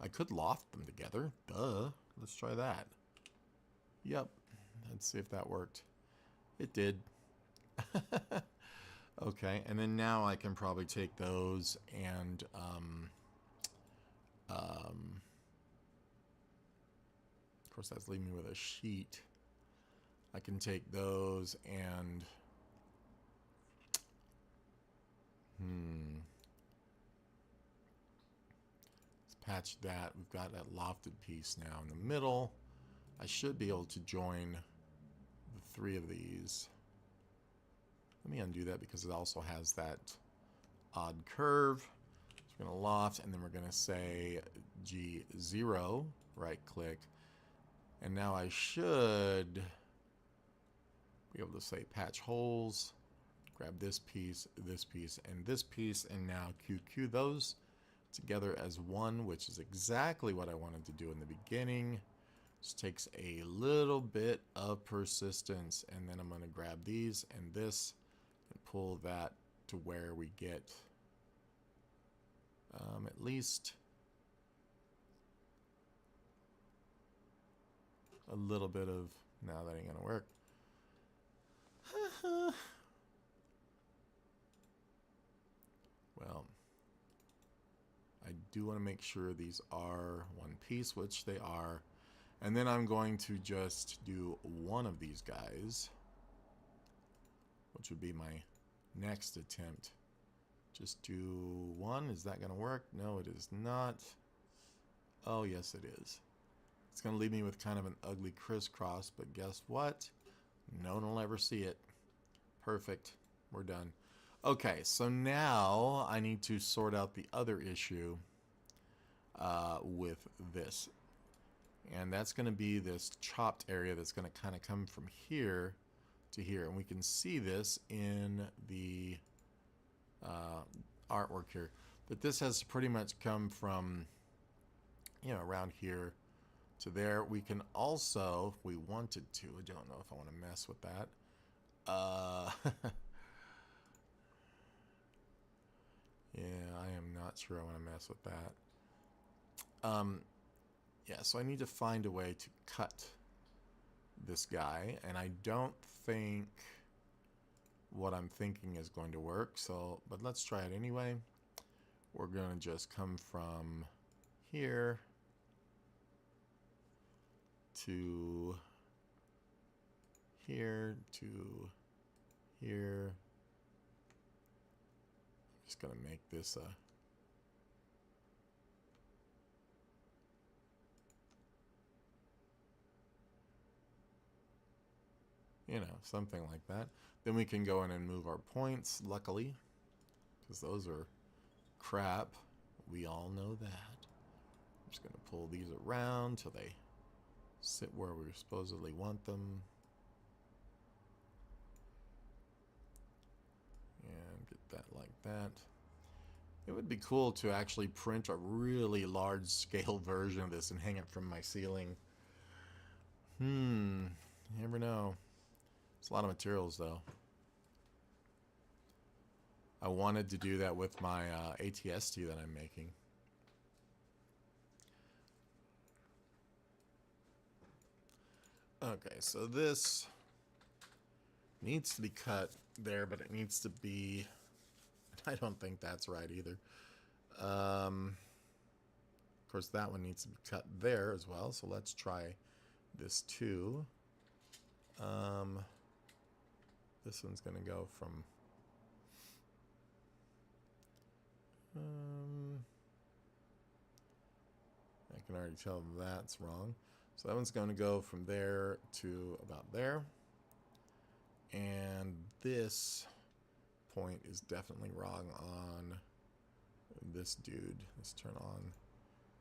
I could loft them together, duh. Let's try that. Yep, let's see if that worked. It did. Okay, and then now I can probably take those and of course that's leaving me with a sheet. I can take those and let's patch that. We've got that lofted piece now in the middle. I should be able to join the three of these. Let me undo that because it also has that odd curve. So we're going to loft, and then we're going to say G0, right click. And now I should be able to say patch holes, grab this piece, and this piece, and now QQ those together as one, which is exactly what I wanted to do in the beginning. Just takes a little bit of persistence, and then I'm going to grab these and this and pull that to where we get at least a little bit of, no, that ain't gonna work. Well, I do want to make sure these are one piece, which they are. And then I'm going to just do one of these guys, which would be my next attempt. Just do one. Is that going to work? No, it is not. Oh, yes, it is. It's going to leave me with kind of an ugly crisscross, but guess what? No one will ever see it. Perfect. We're done. Okay, so now I need to sort out the other issue with this. And that's going to be this chopped area that's going to kind of come from here to here. And we can see this in the artwork here. But this has pretty much come from, you know, around here to there. We can also, if we wanted to, I don't know if I want to mess with that. Yeah, I am not sure I want to mess with that. Yeah, so I need to find a way to cut this guy, and I don't think what I'm thinking is going to work, so, but let's try it anyway. We're going to just come from here to here to here. I'm just going to make this a you know, something like that. Then we can go in and move our points, luckily, because those are crap. We all know that. I'm just going to pull these around till they sit where we supposedly want them. And get that like that. It would be cool to actually print a really large scale version of this and hang it from my ceiling. You never know. It's a lot of materials, though. I wanted to do that with my ATST that I'm making. Okay, so this needs to be cut there, but it needs to be... I don't think that's right either. Of course, that one needs to be cut there as well, so let's try this too. This one's going to go from... I can already tell that's wrong. So that one's going to go from there to about there. And this point is definitely wrong on this dude. Let's turn on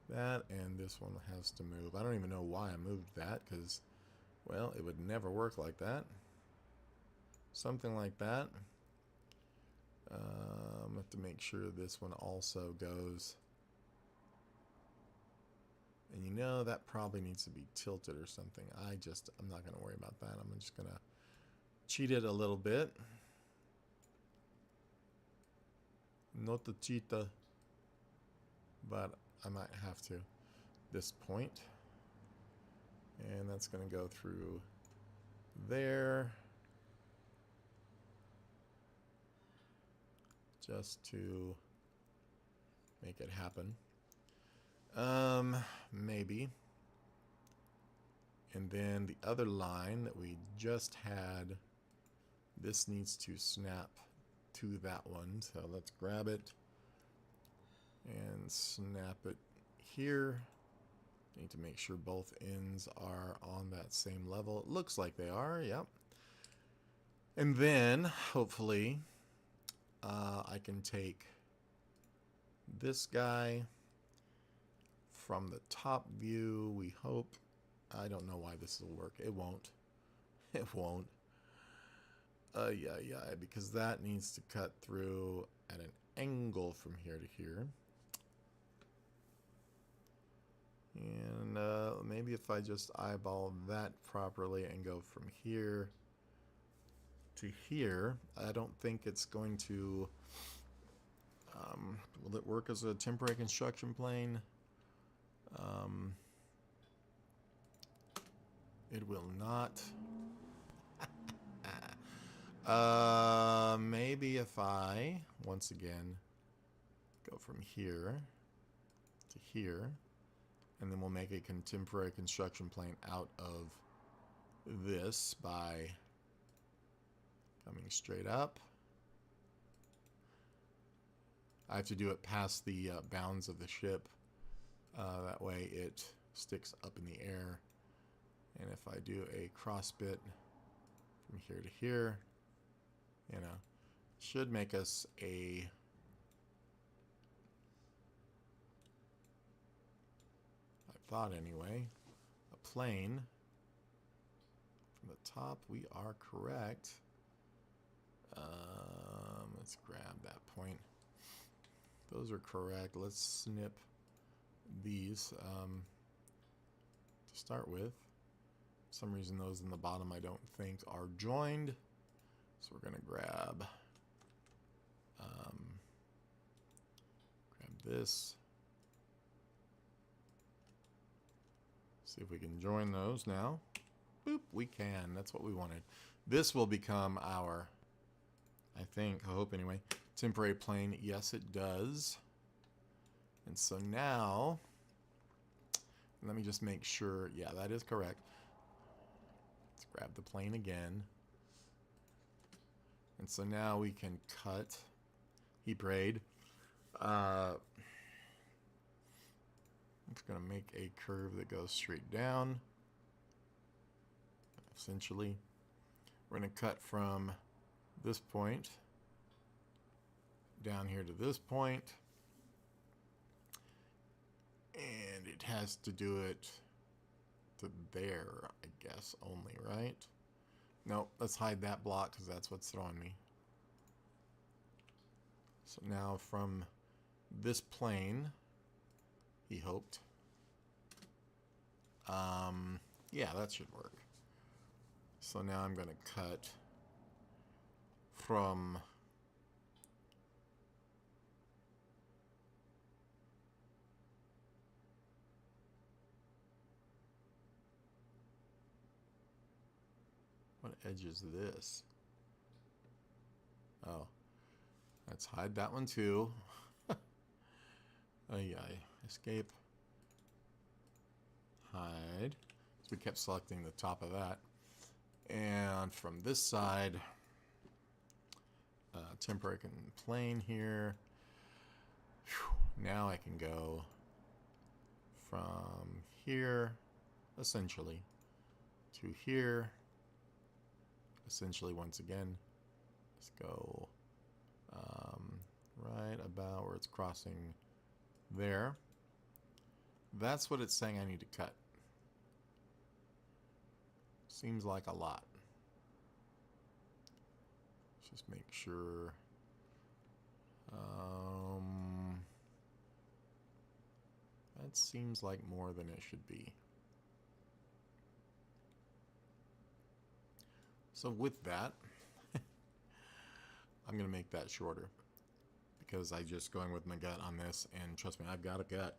that, and this one has to move. I don't even know why I moved that, because, well, it would never work like that. Something like that. I have to make sure this one also goes. And you know, that probably needs to be tilted or something. I'm not going to worry about that. I'm just going to cheat it a little bit. Not the cheetah, but I might have to. This point. And that's going to go through there. Just to make it happen. Maybe. And then the other line that we just had, this needs to snap to that one. So let's grab it and snap it here. Need to make sure both ends are on that same level. It looks like they are, yep. And then, hopefully, I can take this guy from the top view. We hope. I don't know why this will work. It won't. It won't. Yeah, because that needs to cut through at an angle from here to here. And maybe if I just eyeball that properly and go from here to here, I don't think it's going to... will it work as a temporary construction plane? It will not. Maybe if I, once again, go from here to here, and then we'll make a contemporary construction plane out of this by coming straight up. I have to do it past the bounds of the ship. That way it sticks up in the air. And if I do a cross bit from here to here, you know, should make us a thought anyway, a plane. From the top, we are correct. Let's grab that point. Those are correct. Let's snip these to start with. For some reason, those in the bottom I don't think are joined. So we're going to grab this. See if we can join those now. Boop, we can. That's what we wanted. This will become our, I think, I hope anyway, temporary plane. Yes, it does. And so now, let me just make sure. Yeah, that is correct. Let's grab the plane again. And so now we can cut. He prayed. It's going to make a curve that goes straight down. Essentially, we're going to cut from this point down here to this point. And it has to do it to there, I guess, only, right? Nope, let's hide that block because that's what's throwing me. So now from this plane, he hoped. Yeah, that should work. So now I'm going to cut from what edge is this? Oh, let's hide that one too. Escape. Hide. So we kept selecting the top of that. And from this side, temporary plane here. Whew. Now I can go from here, essentially, to here. Essentially, once again, let's go right about where it's crossing there. That's what it's saying I need to cut. Seems like a lot. Let's just make sure. That seems like more than it should be. So with that, I'm going to make that shorter because I'm just going with my gut on this, and trust me, I've got a gut.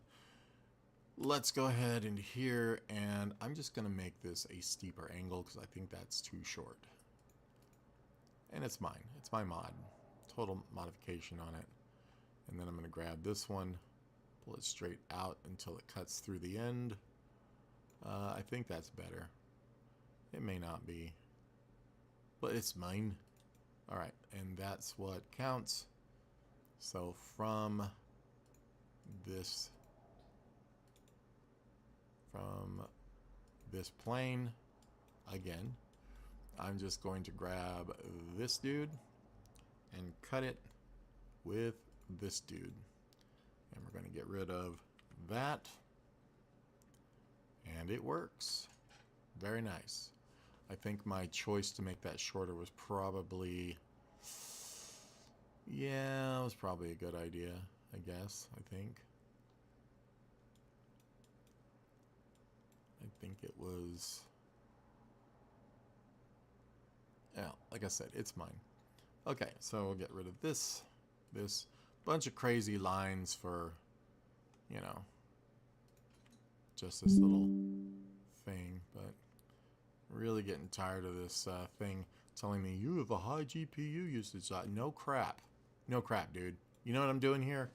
Let's go ahead into here, and I'm just going to make this a steeper angle because I think that's too short. And it's mine. It's my mod. Total modification on it. And then I'm going to grab this one, pull it straight out until it cuts through the end. I think that's better. It may not be, but it's mine. All right, and that's what counts. So from this plane, again, I'm just going to grab this dude and cut it with this dude. And we're going to get rid of that. And it works. Very nice. I think my choice to make that shorter was probably... Yeah, it was probably a good idea, I guess, I think. I think it was... Yeah, like I said, it's mine. Okay, so we'll get rid of this bunch of crazy lines for, you know, just this little thing, but really getting tired of this thing telling me you have a high GPU usage. No crap. No crap, dude. You know what I'm doing here?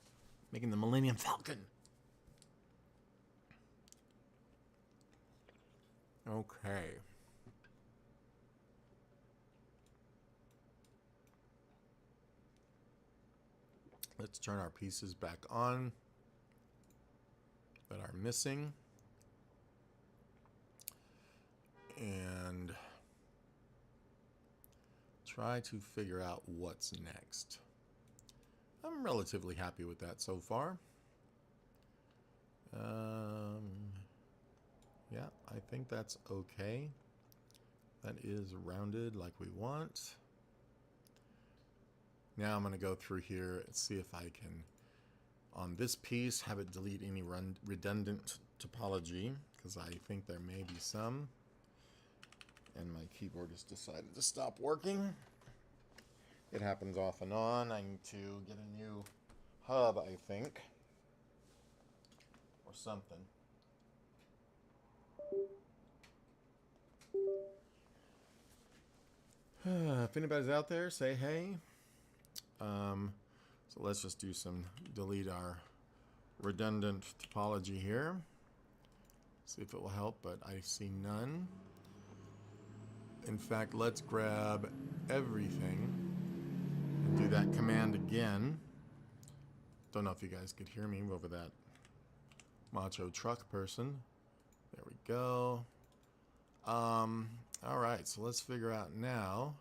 Making the Millennium Falcon. Okay. Let's turn our pieces back on that are missing. And try to figure out what's next. I'm relatively happy with that so far. Yeah, I think that's okay. That is rounded like we want. Now I'm going to go through here and see if I can, on this piece, have it delete any redundant topology, because I think there may be some. And my keyboard has decided to stop working. It happens off and on. I need to get a new hub, I think. Or something. If anybody's out there, say hey. So let's just do some, delete our redundant topology here. See if it will help, but I see none. In fact, let's grab everything and do that command again. Don't know if you guys could hear me over that macho truck person. There we go. All right, so let's figure out now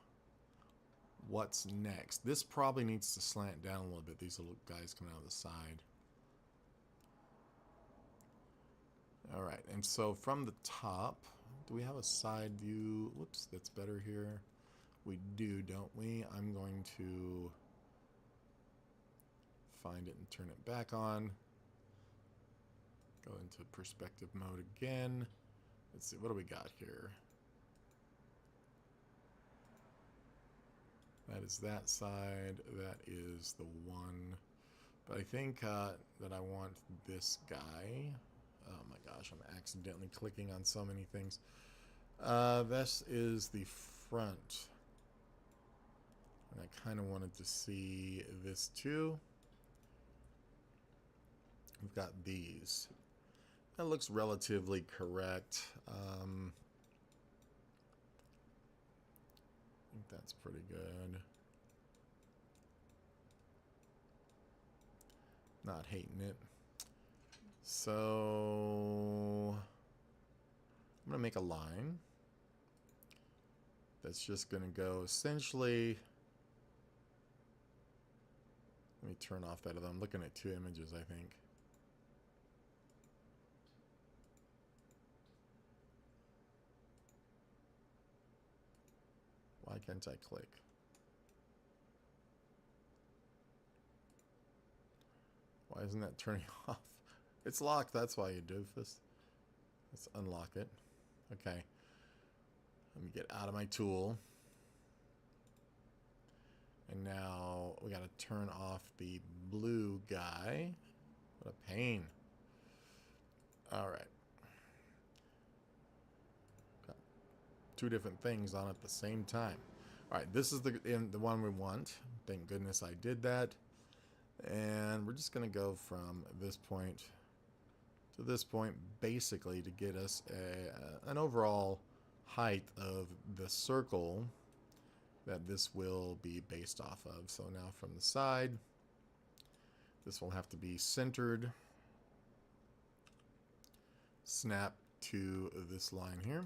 what's next. This probably needs to slant down a little bit, these little guys coming out of the side. All right, and so from the top, do we have a side view? Whoops, that's better here. We do, don't we? I'm going to find it and turn it back on. Go into perspective mode again. Let's see, what do we got here? That is that side. That is the one. But I think that I want this guy. Oh my gosh, I'm accidentally clicking on so many things. This is the front. And I kind of wanted to see this too. We've got these. That looks relatively correct. I think that's pretty good. Not hating it. So I'm going to make a line that's just going to go essentially. Let me turn off that other. I'm looking at two images, I think. Why can't I click? Why isn't that turning off? It's locked, that's why, you doofus. Let's unlock it. Okay. Let me get out of my tool. And now we gotta turn off the blue guy. What a pain. Alright. Got two different things on at the same time. Alright, this is the one we want. Thank goodness I did that. And we're just gonna go from this point to this point, basically to get us an overall height of the circle that this will be based off of. So now from the side, this will have to be centered, snap to this line here.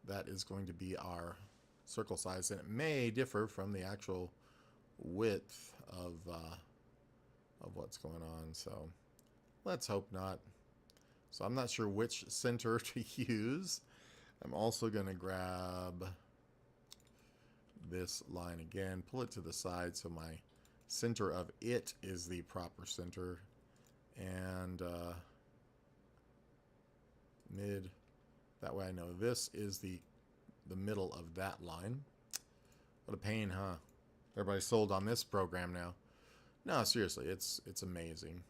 That is going to be our circle size, and it may differ from the actual width of of what's going on. So let's hope not. So I'm not sure which center to use. I'm also going to grab this line again, pull it to the side so my center of it is the proper center, and mid. That way I know this is the middle of that line. What a pain, huh? Everybody's sold on this program now. No, seriously, it's amazing.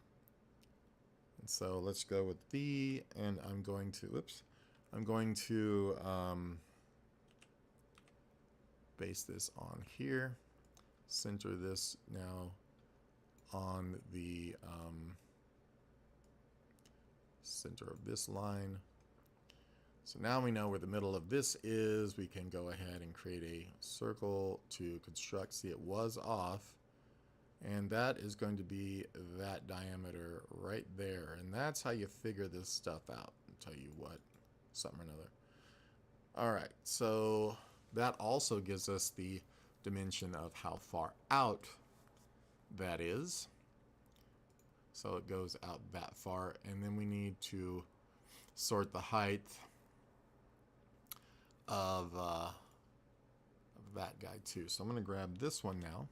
And so let's go with V, and I'm going to, base this on here. Center this now on the center of this line. So now we know where the middle of this is. We can go ahead and create a circle to construct. See, it was off. And that is going to be that diameter right there. And that's how you figure this stuff out. I'll tell you what, something or another. All right, so that also gives us the dimension of how far out that is. So it goes out that far. And then we need to sort the height of that guy too. So I'm going to grab this one now,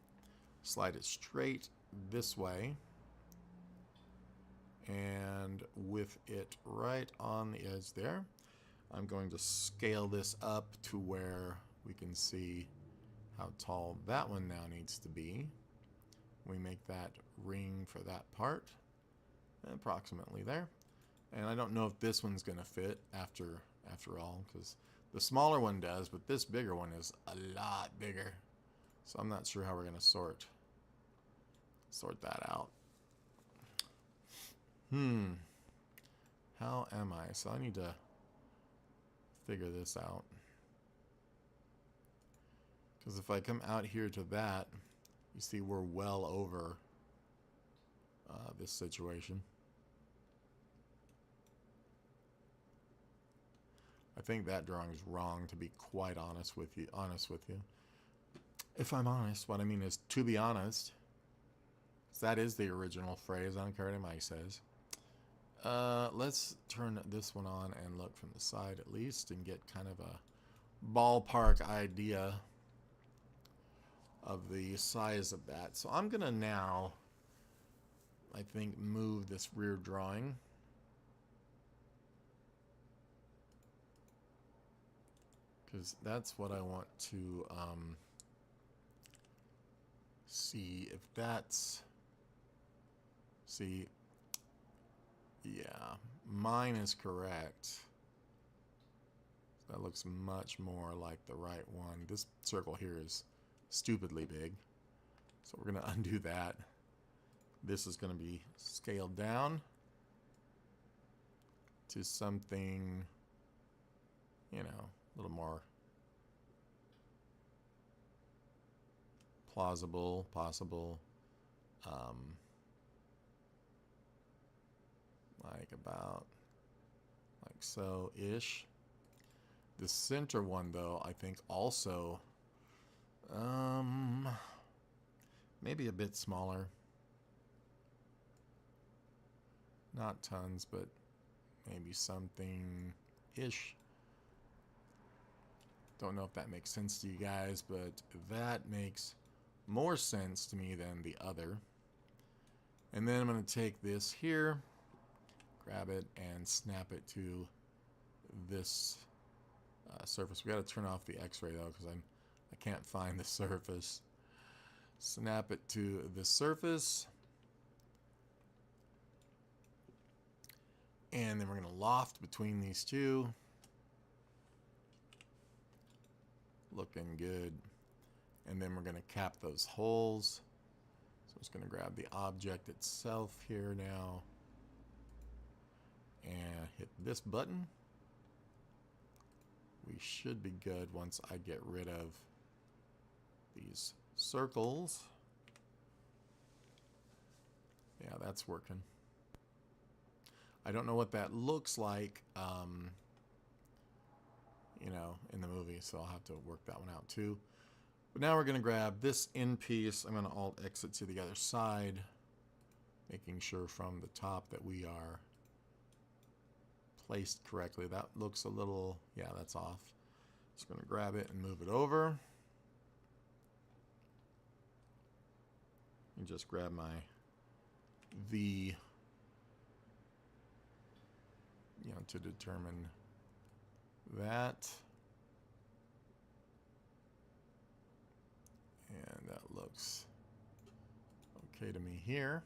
slide it straight this way, and with it right on the edge there, I'm going to scale this up to where we can see how tall that one now needs to be. We make that ring for that part, approximately there. And I don't know if this one's going to fit after all, because the smaller one does, but this bigger one is a lot bigger. So I'm not sure how we're going to sort that out. How am I? So I need to figure this out. Because if I come out here to that, you see we're well over this situation. I think that drawing is wrong, to be quite honest with you. If I'm honest, what I mean is to be honest. That is the original phrase. I don't care what anybody says. Let's turn this one on and look from the side at least and get kind of a ballpark idea of the size of that. So I'm gonna now, I think, move this rear drawing. Because that's what I want to see if that's... See, yeah, mine is correct. That looks much more like the right one. This circle here is stupidly big. So we're going to undo that. This is going to be scaled down to something, you know, a little more plausible, possible. Like about like so-ish. The center one, though, I think also maybe a bit smaller. Not tons, but maybe something-ish. Don't know if that makes sense to you guys, but that makes more sense to me than the other. And then I'm going to take this here, grab it, and snap it to this surface. We got to turn off the X-ray though, because I can't find the surface. Snap it to the surface, and then we're going to loft between these two. Looking good. And then we're going to cap those holes. So I'm just going to grab the object itself here now and hit this button. We should be good once I get rid of these circles. Yeah, that's working. I don't know what that looks like, you know, in the movie, so I'll have to work that one out too. But now we're going to grab this end piece. I'm going to Alt-exit to the other side. Making sure from the top that we are placed correctly. That looks a little, yeah, that's off. Just going to grab it and move it over. And just grab my V, to determine that. And that looks okay to me here.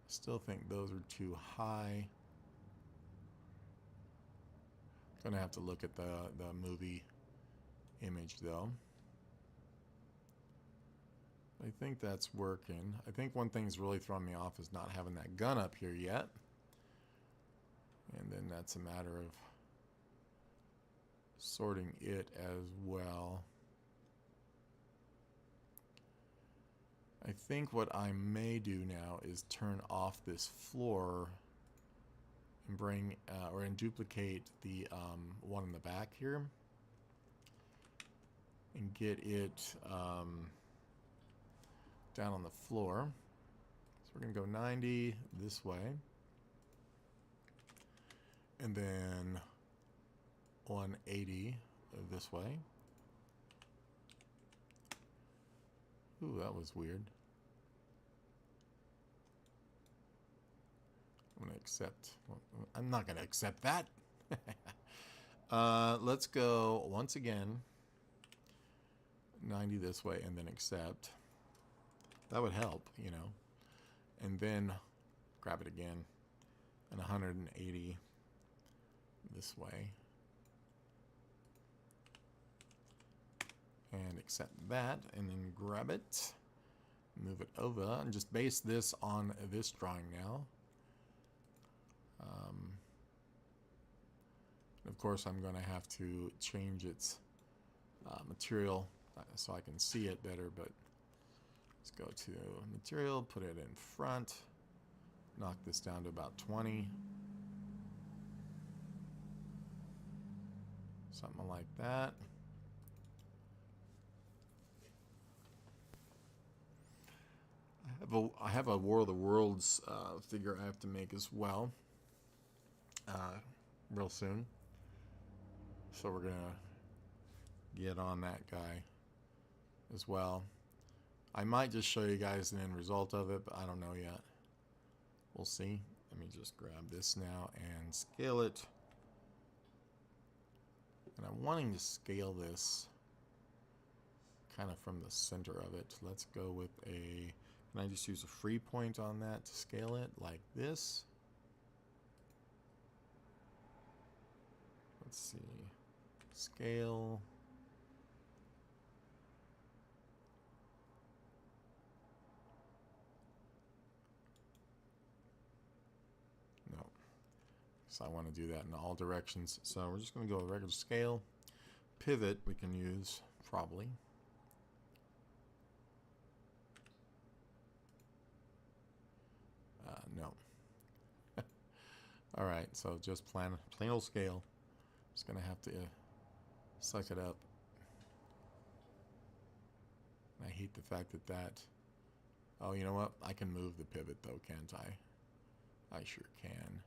Still think those are too high. Gonna have to look at the movie image though. I think that's working. I think one thing's really throwing me off is not having that gun up here yet. And then that's a matter of sorting it as well. I think what I may do now is turn off this floor and bring and duplicate the one in the back here and get it down on the floor. So we're going to go 90 this way and then 180 this way. Ooh, that was weird. I'm going to accept. Well, I'm not going to accept that. Let's go once again 90 this way and then accept. That would help, and then grab it again and 180 this way and accept that and then grab it, move it over and just base this on this drawing now. Of course I'm going to have to change its material so I can see it better, but let's go to material, put it in front, knock this down to about 20. Something like that. I have a War of the Worlds figure I have to make as well real soon. So we're going to get on that guy as well. I might just show you guys the end result of it, but I don't know yet. We'll see. Let me just grab this now and scale it. And I'm wanting to scale this kind of from the center of it. Let's go with can I just use a free point on that to scale it like this? Let's see. Scale. No. So I want to do that in all directions. So we're just going to go with regular scale. Pivot we can use probably. No. All right, so just plain old scale. Just gonna have to suck it up. I hate the fact that. Oh, you know what? I can move the pivot though, can't I? I sure can.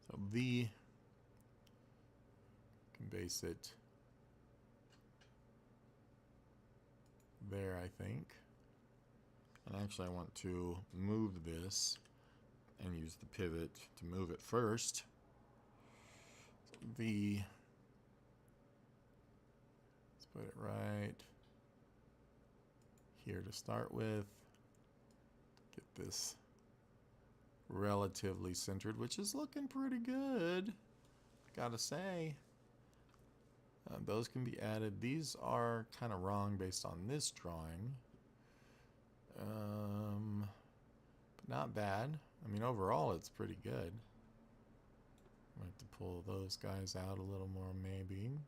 So V. Can base it there, I think. And actually, I want to move this and use the pivot to move it first. So V, let's put it right here to start with. Get this relatively centered, which is looking pretty good, gotta say. Those can be added. These are kind of wrong based on this drawing. But not bad. I mean, overall, it's pretty good. I have to pull those guys out a little more, maybe.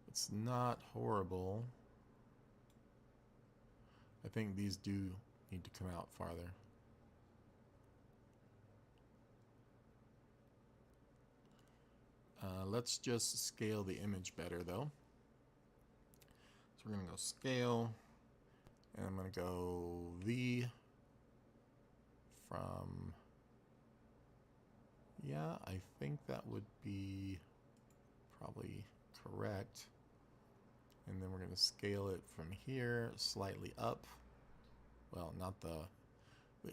It's not horrible. I think these do need to come out farther. Let's just scale the image better, though. we're going to go scale. And I'm going to go V from... Yeah, I think that would be probably correct. And then we're going to scale it from here slightly up. Well, not the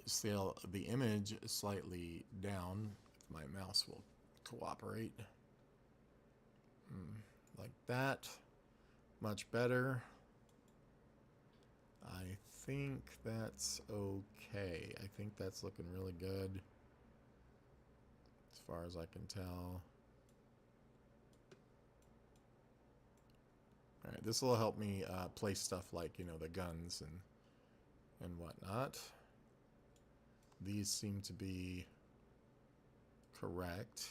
scale, the image slightly down. If my mouse will cooperate. Like that. Much better. I think that's okay. I think that's looking really good. As far as I can tell. Alright, this will help me place stuff like, you know, the guns and whatnot. These seem to be correct.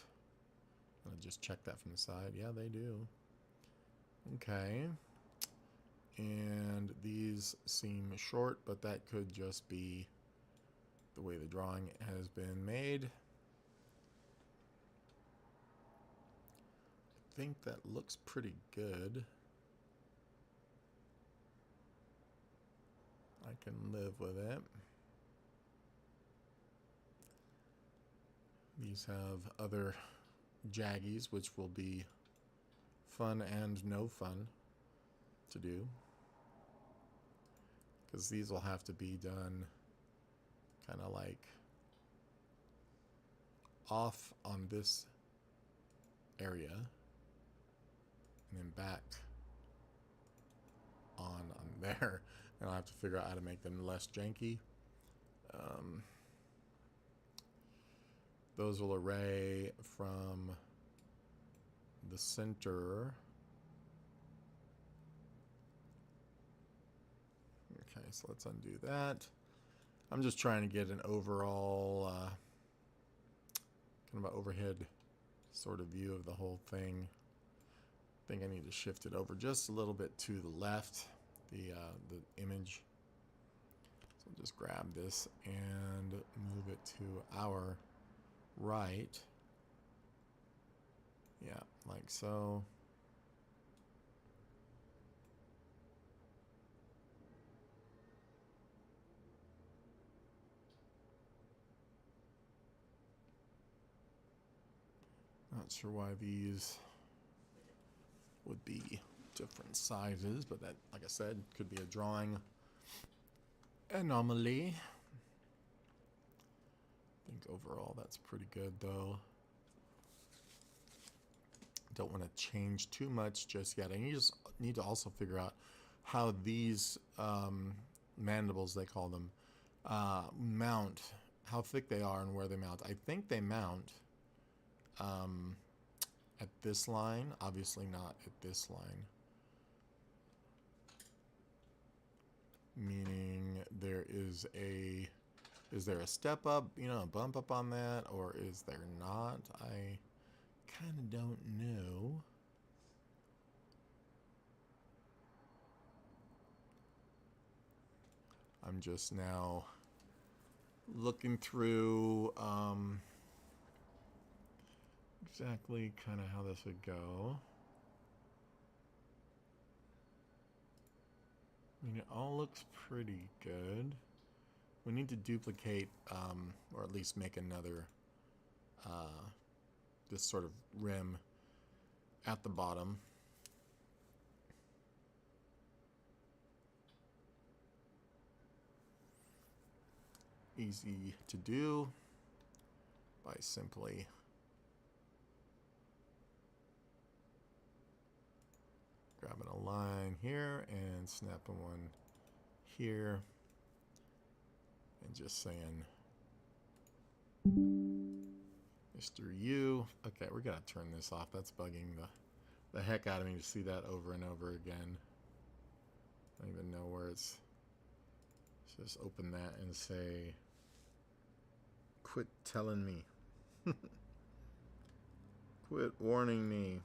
I'll just check that from the side. Yeah, they do. Okay. And these seem short, but that could just be the way the drawing has been made. I think that looks pretty good. I can live with it. These have other jaggies, which will be fun and no fun to do. Because these will have to be done kind of like off on this area and then back on there. And I'll have to figure out how to make them less janky. Those will array from the center. Okay, so let's undo that. I'm just trying to get an overall kind of an overhead sort of view of the whole thing. I think I need to shift it over just a little bit to the left, the image. So just grab this and move it to our right. Yeah, like so. Not sure why these would be different sizes, but that, like I said, could be a drawing anomaly. I think overall that's pretty good though. Don't want to change too much just yet. I just need to also figure out how these mandibles, they call them, mount, how thick they are and where they mount. I think they mount at this line, obviously not at this line. Meaning there is there a step up, you know, a bump up on that, or is there not? I kind of don't know. I'm just now looking through exactly kind of how this would go. I mean, it all looks pretty good. We need to duplicate, or at least make another, this sort of rim at the bottom. Easy to do by simply grabbing a line here and snapping one here and just saying Mr. U. Okay, we're gonna turn this off. That's bugging the heck out of me to see that over and over again. I don't even know where it's. Let's just open that and say, quit telling me. Quit warning me.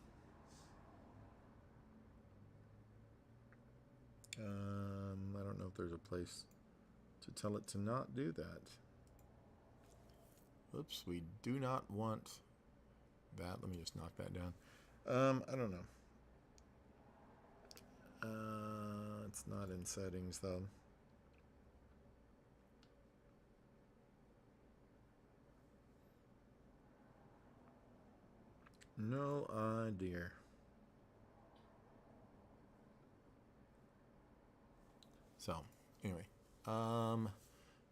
I don't know if there's a place to tell it to not do that. Oops, we do not want that. Let me just knock that down. I don't know. It's not in settings though. No idea. So anyway,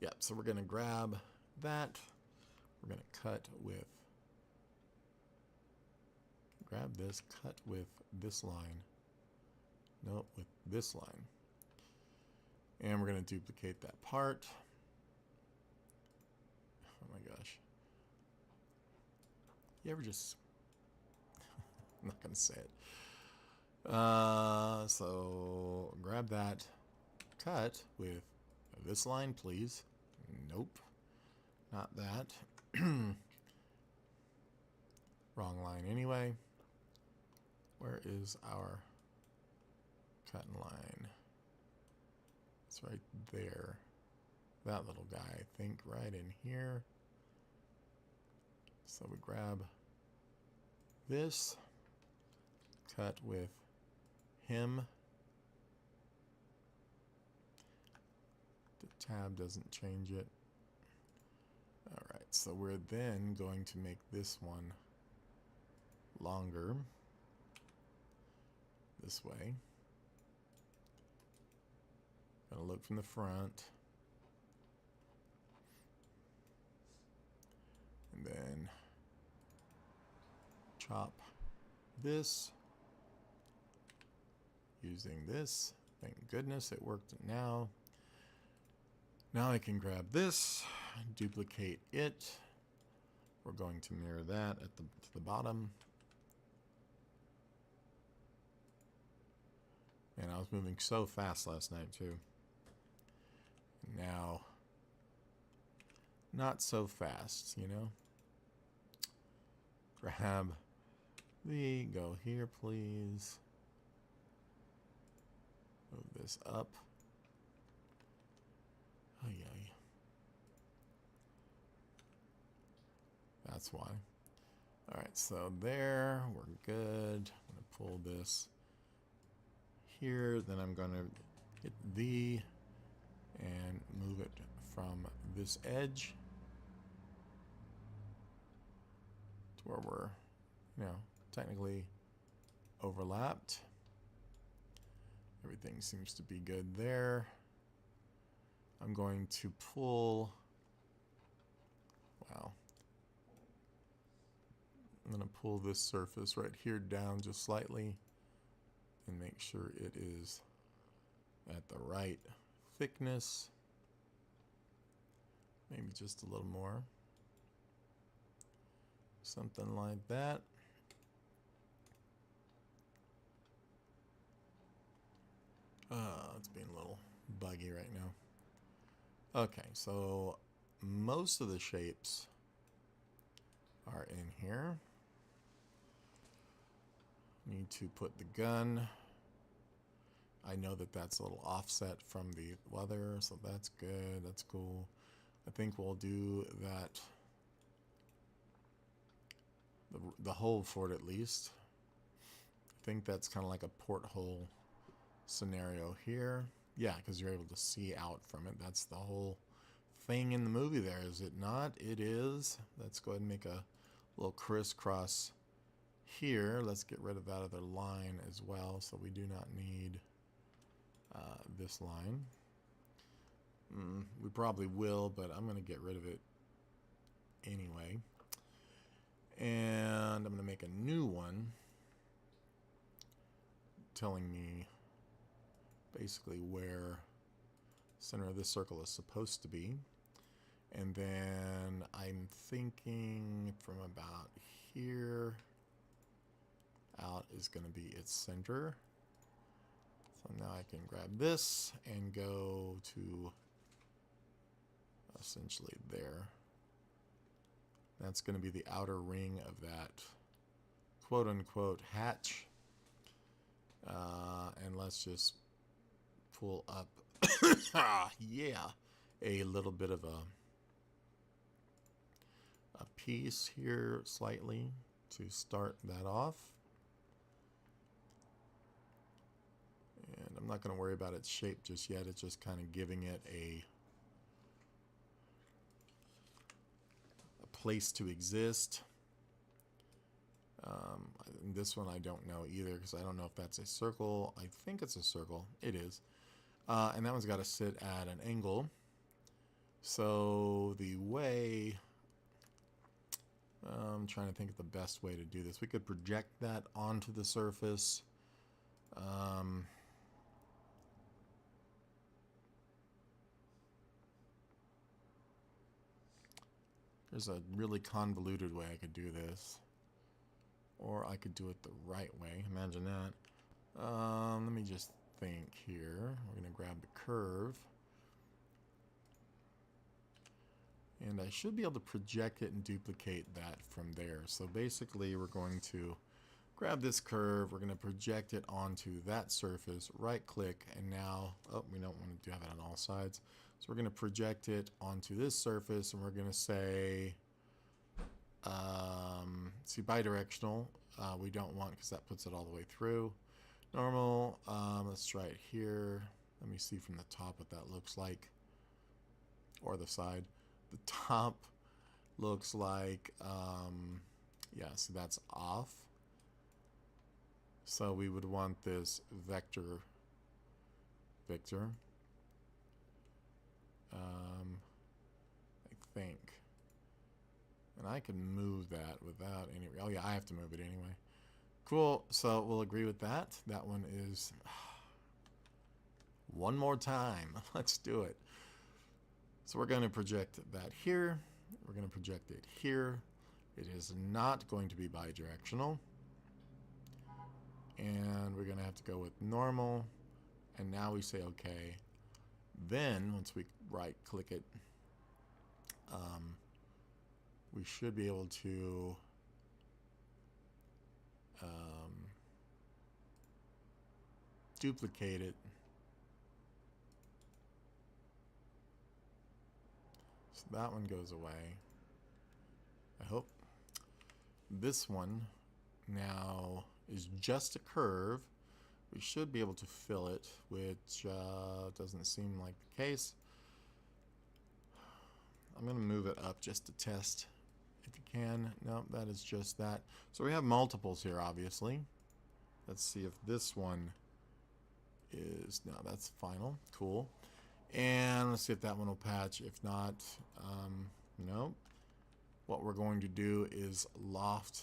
yeah. So we're gonna grab that. We're gonna grab this, cut with this line. Nope, with this line. And we're gonna duplicate that part. Oh my gosh. You ever just... I'm not gonna say it. So grab that, cut with this line, please. Nope, not that. Wrong line anyway. Where is our cut line? It's right there. That little guy, I think, right in here. So we grab this, cut with him. The tab doesn't change it. Alright, so we're then going to make this one longer. This way. Gonna look from the front. And then chop this. Using this. Thank goodness it worked now. Now I can grab this, duplicate it. We're going to mirror that at to the bottom. And I was moving so fast last night too. Now, not so fast, you know. Grab the, go here please. Move this up. Oh yeah. That's why. Alright, so there, we're good. I'm gonna pull this here, then I'm gonna hit the and move it from this edge to where we're, you know, technically overlapped. Everything seems to be good there. I'm going to pull, wow. I'm going to pull this surface right here down just slightly and make sure it is at the right thickness. Maybe just a little more. Something like that. It's being a little buggy right now. Okay, so most of the shapes are in here. Need to put the gun. I know that that's a little offset from the weather, so that's good. That's cool. I think we'll do that. The hole for it at least. I think that's kind of like a porthole scenario here. Yeah, because you're able to see out from it. That's the whole thing in the movie there, is it not? It is. Let's go ahead and make a little crisscross here. Let's get rid of that other line as well, so we do not need this line. We probably will, but I'm going to get rid of it anyway. And I'm going to make a new one telling me basically where center of this circle is supposed to be. And then I'm thinking from about here out is going to be its center. So now I can grab this and go to essentially there. That's going to be the outer ring of that quote-unquote hatch. And let's just pull up, yeah, a little bit of a piece here slightly to start that off. And I'm not going to worry about its shape just yet. It's just kind of giving it a place to exist. This one I don't know either because I don't know if that's a circle. I think it's a circle. It is. And that one's got to sit at an angle. So the way... I'm trying to think of the best way to do this. We could project that onto the surface. There's a really convoluted way I could do this. Or I could do it the right way. Imagine that. Let me just think here. We're going to grab the curve. And I should be able to project it and duplicate that from there. So basically we're going to grab this curve, we're going to project it onto that surface, right click, and now, oh, we don't want to have it on all sides. So we're going to project it onto this surface and we're going to say, see, bidirectional, we don't want because that puts it all the way through. Normal, let's try it here. Let me see from the top what that looks like, or the side. The top looks like, yeah, so that's off. So we would want this vector, I think. And I can move that without any, oh yeah, I have to move it anyway. Cool, so we'll agree with that. That one is, one more time, let's do it. So we're going to project that here. We're going to project it here. It is not going to be bidirectional. And we're going to have to go with normal. And now we say OK. Then, once we right click it, we should be able to duplicate it. So that one goes away. I hope. This one now is just a curve. We should be able to fill it, which doesn't seem like the case. I'm going to move it up just to test if you can. No, that is just that. So we have multiples here, obviously. Let's see if this one is, no, that's final. Cool. And let's see if that one will patch. If not, no. What we're going to do is loft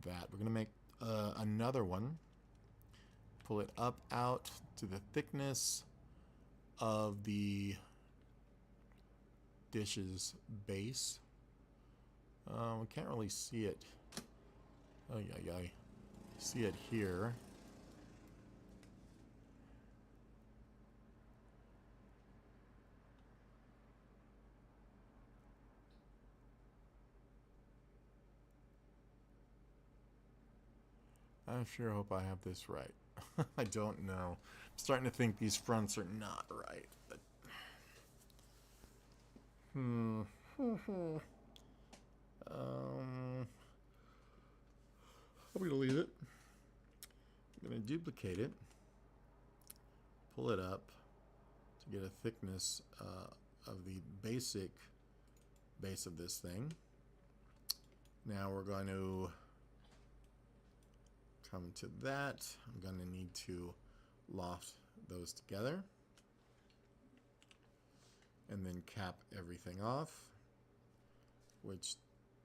that. We're going to make another one. Pull it up out to the thickness of the dish's base. We can't really see it. Oh, yeah, yeah. See it here. I sure hope I have this right. I don't know. I'm starting to think these fronts are not right. But I'm going to leave it. I'm going to duplicate it. Pull it up to get a thickness of the basic base of this thing. Now we're going to come to that. I'm going to need to loft those together and then cap everything off, which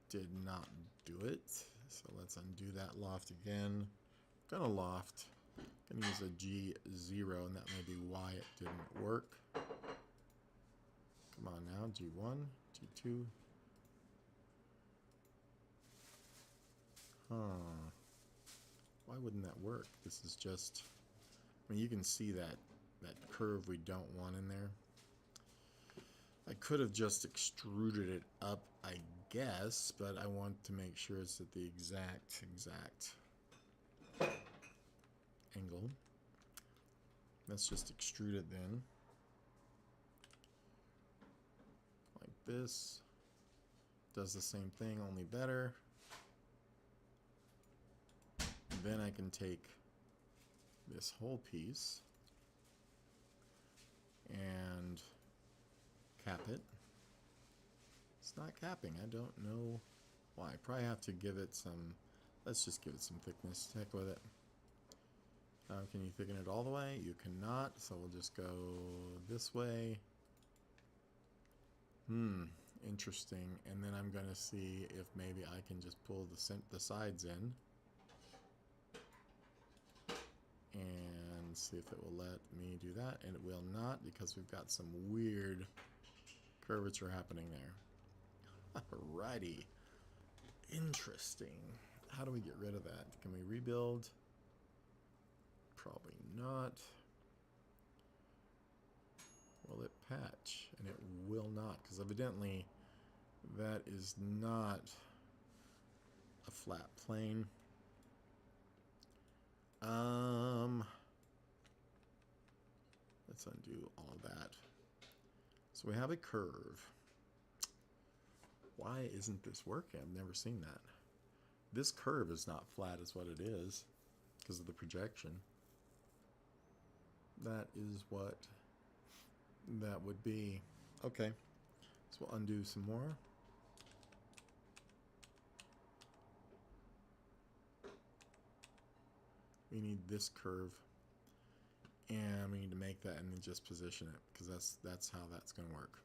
did not do it. So let's undo that loft again. I'm gonna loft. I'm gonna use a G0, and that may be why it didn't work. Come on now, G1, G2. Why wouldn't that work? This is just, I mean, you can see that curve we don't want in there. I could have just extruded it up, I guess, but I want to make sure it's at the exact angle. Let's just extrude it then. Like this. Does the same thing, only better. Then I can take this whole piece and cap it. It's not capping. I don't know why. I probably have to give it some, let's just give it some thickness. Heck with it. Can you thicken it all the way? You cannot, so we'll just go this way. Interesting. And then I'm going to see if maybe I can just pull the sides in and see if it will let me do that. And it will not, because we've got some weird curvature happening there. Alrighty. Interesting. How do we get rid of that? Can we rebuild? Probably not. Will it patch? And it will not, because evidently that is not a flat plane. Let's undo all of that. So we have a curve. Why isn't this working? I've never seen that. This curve is not flat is what it is because of the projection. That is what that would be. Okay, so we'll undo some more. We need this curve, and we need to make that and then just position it, because that's how that's going to work.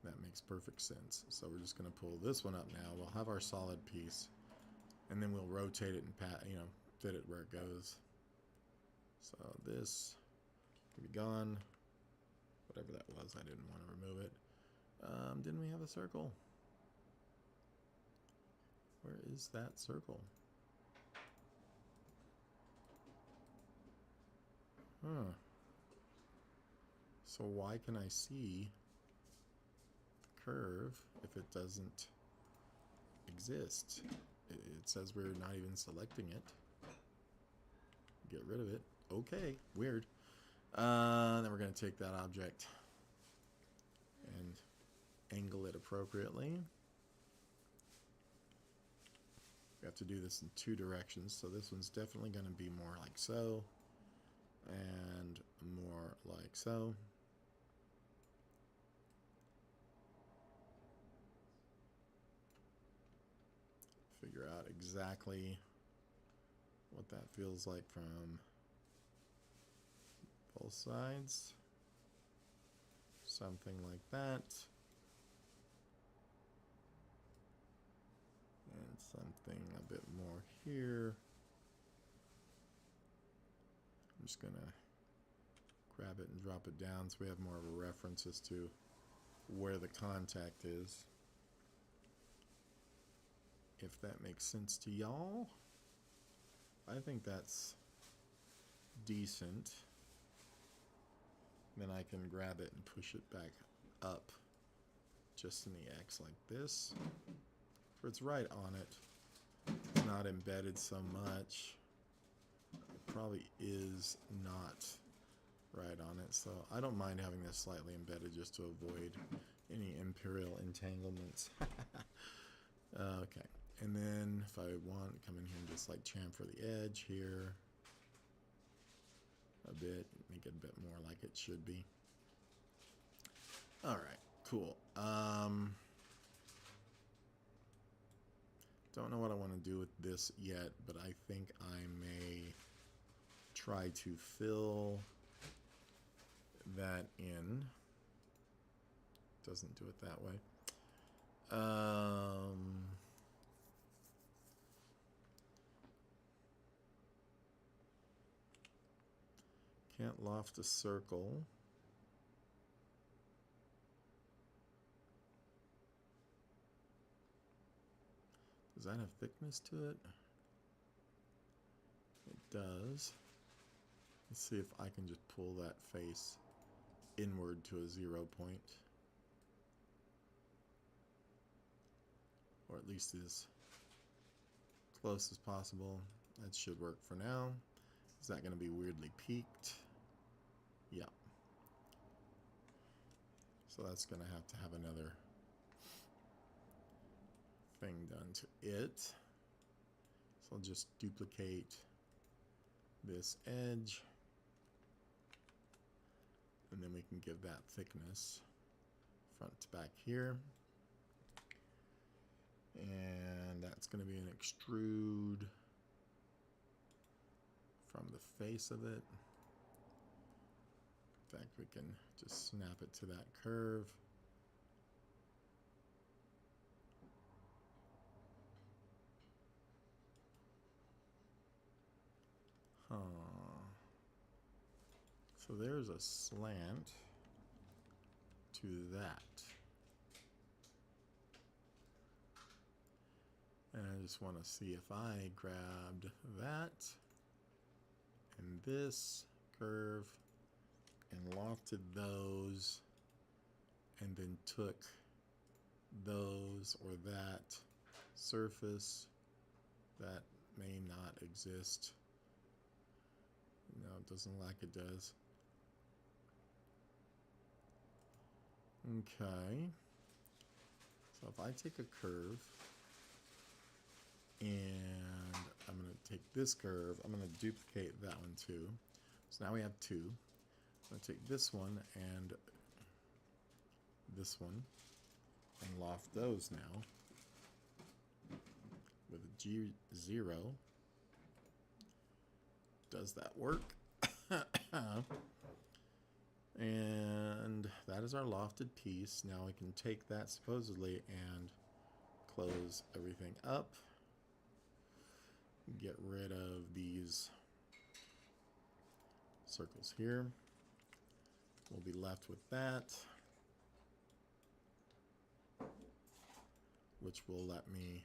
That makes perfect sense. So we're just going to pull this one up now. We'll have our solid piece, and then we'll rotate it and fit it where it goes. So this can be gone. Whatever that was, I didn't want to remove it. Didn't we have a circle? Where is that circle? Huh. So why can I see the curve if it doesn't exist? It says we're not even selecting it. Get rid of it. Okay, weird. Then we're going to take that object and angle it appropriately. We have to do this in two directions, so this one's definitely going to be more like so, and more like so. Figure out exactly what that feels like from both sides. Something like that. And something a bit more here. I'm just going to grab it and drop it down so we have more of a reference as to where the contact is. If that makes sense to y'all. I think that's decent. Then I can grab it and push it back up just in the X like this. So it's right on it. It's not embedded so much. It probably is not right on it. So I don't mind having this slightly embedded just to avoid any imperial entanglements. Okay. And then if I want, come in here and just like chamfer the edge here a bit, make it a bit more like it should be. All right, cool. Don't know what I want to do with this yet, but I think I may try to fill that in. Doesn't do it that way. Can't loft a circle. Does that have thickness to it? It does. Let's see if I can just pull that face inward to a 0 point. Or at least as close as possible. That should work for now. Is that going to be weirdly peaked? Yeah. So that's going to have another thing done to it. So I'll just duplicate this edge, and then we can give that thickness front to back here. And that's going to be an extrude from the face of it. In fact, we can just snap it to that curve. Huh. So there's a slant to that. And I just want to see if I grabbed that and this curve and lofted those and then took those or that surface that may not exist. No, it doesn't look like it does. Okay. So if I take a curve and I'm going to take this curve, I'm going to duplicate that one too. So now we have two. I'm going to take this one and this one and loft those now with a G0. Does that work? And that is our lofted piece. Now we can take that supposedly and close everything up. Get rid of these circles here. We'll be left with that, which will let me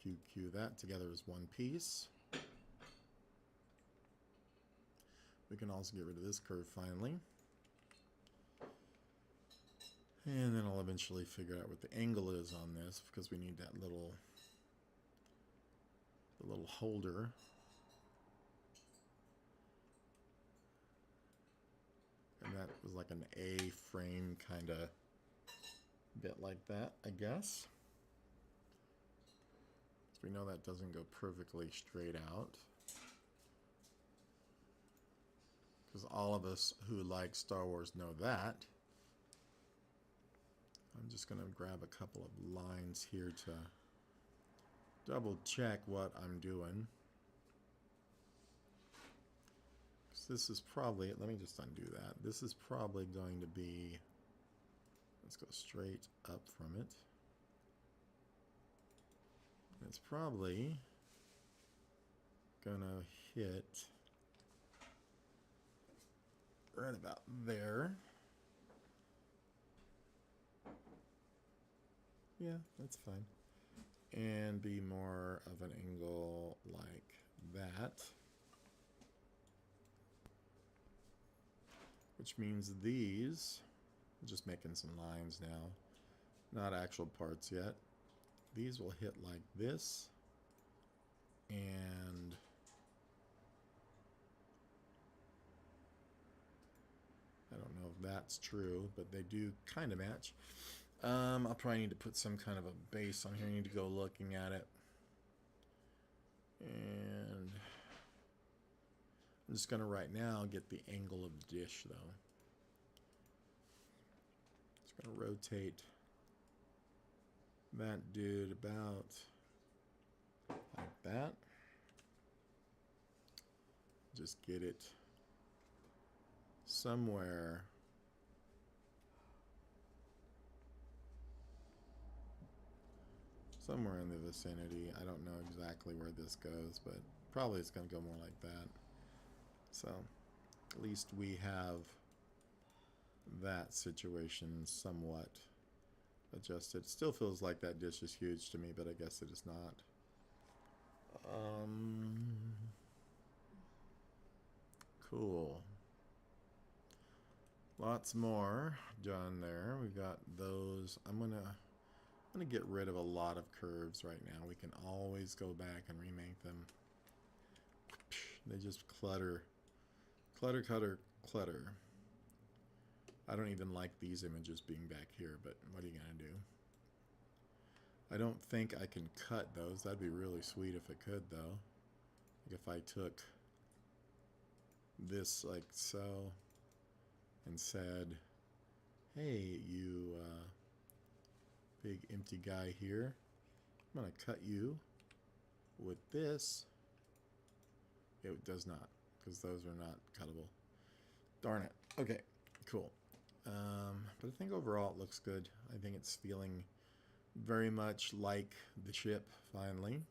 QQ that together as one piece. We can also get rid of this curve finally. And then I'll eventually figure out what the angle is on this because we need that little holder. And that was like an A-frame kind of bit like that, I guess. So we know that doesn't go perfectly straight out. Because all of us who like Star Wars know that. I'm just going to grab a couple of lines here to double check what I'm doing. This is probably, let me just undo that. This is probably going to be, let's go straight up from it. It's probably gonna hit right about there. Yeah, that's fine. And be more of an angle like that. Which means these, I'm just making some lines now, not actual parts yet. These will hit like this, and I don't know if that's true, but they do kind of match. I'll probably need to put some kind of a base on here. I need to go looking at it. And I'm just going to right now get the angle of the dish, though. Just going to rotate that dude about like that. Just get it somewhere in the vicinity. I don't know exactly where this goes, but probably it's going to go more like that. So at least we have that situation somewhat adjusted. It still feels like that dish is huge to me, but I guess it is not. Cool. Lots more done there. We got those. I'm gonna get rid of a lot of curves right now. We can always go back and remake them. They just clutter. Clutter, clutter, clutter. I don't even like these images being back here, but what are you gonna do? I don't think I can cut those. That'd be really sweet if it could, though. Like if I took this like so and said, hey, you big empty guy here, I'm going to cut you with this. It does not, because those are not cuttable. Darn it. Okay, cool. But I think overall it looks good. I think it's feeling very much like the ship, finally.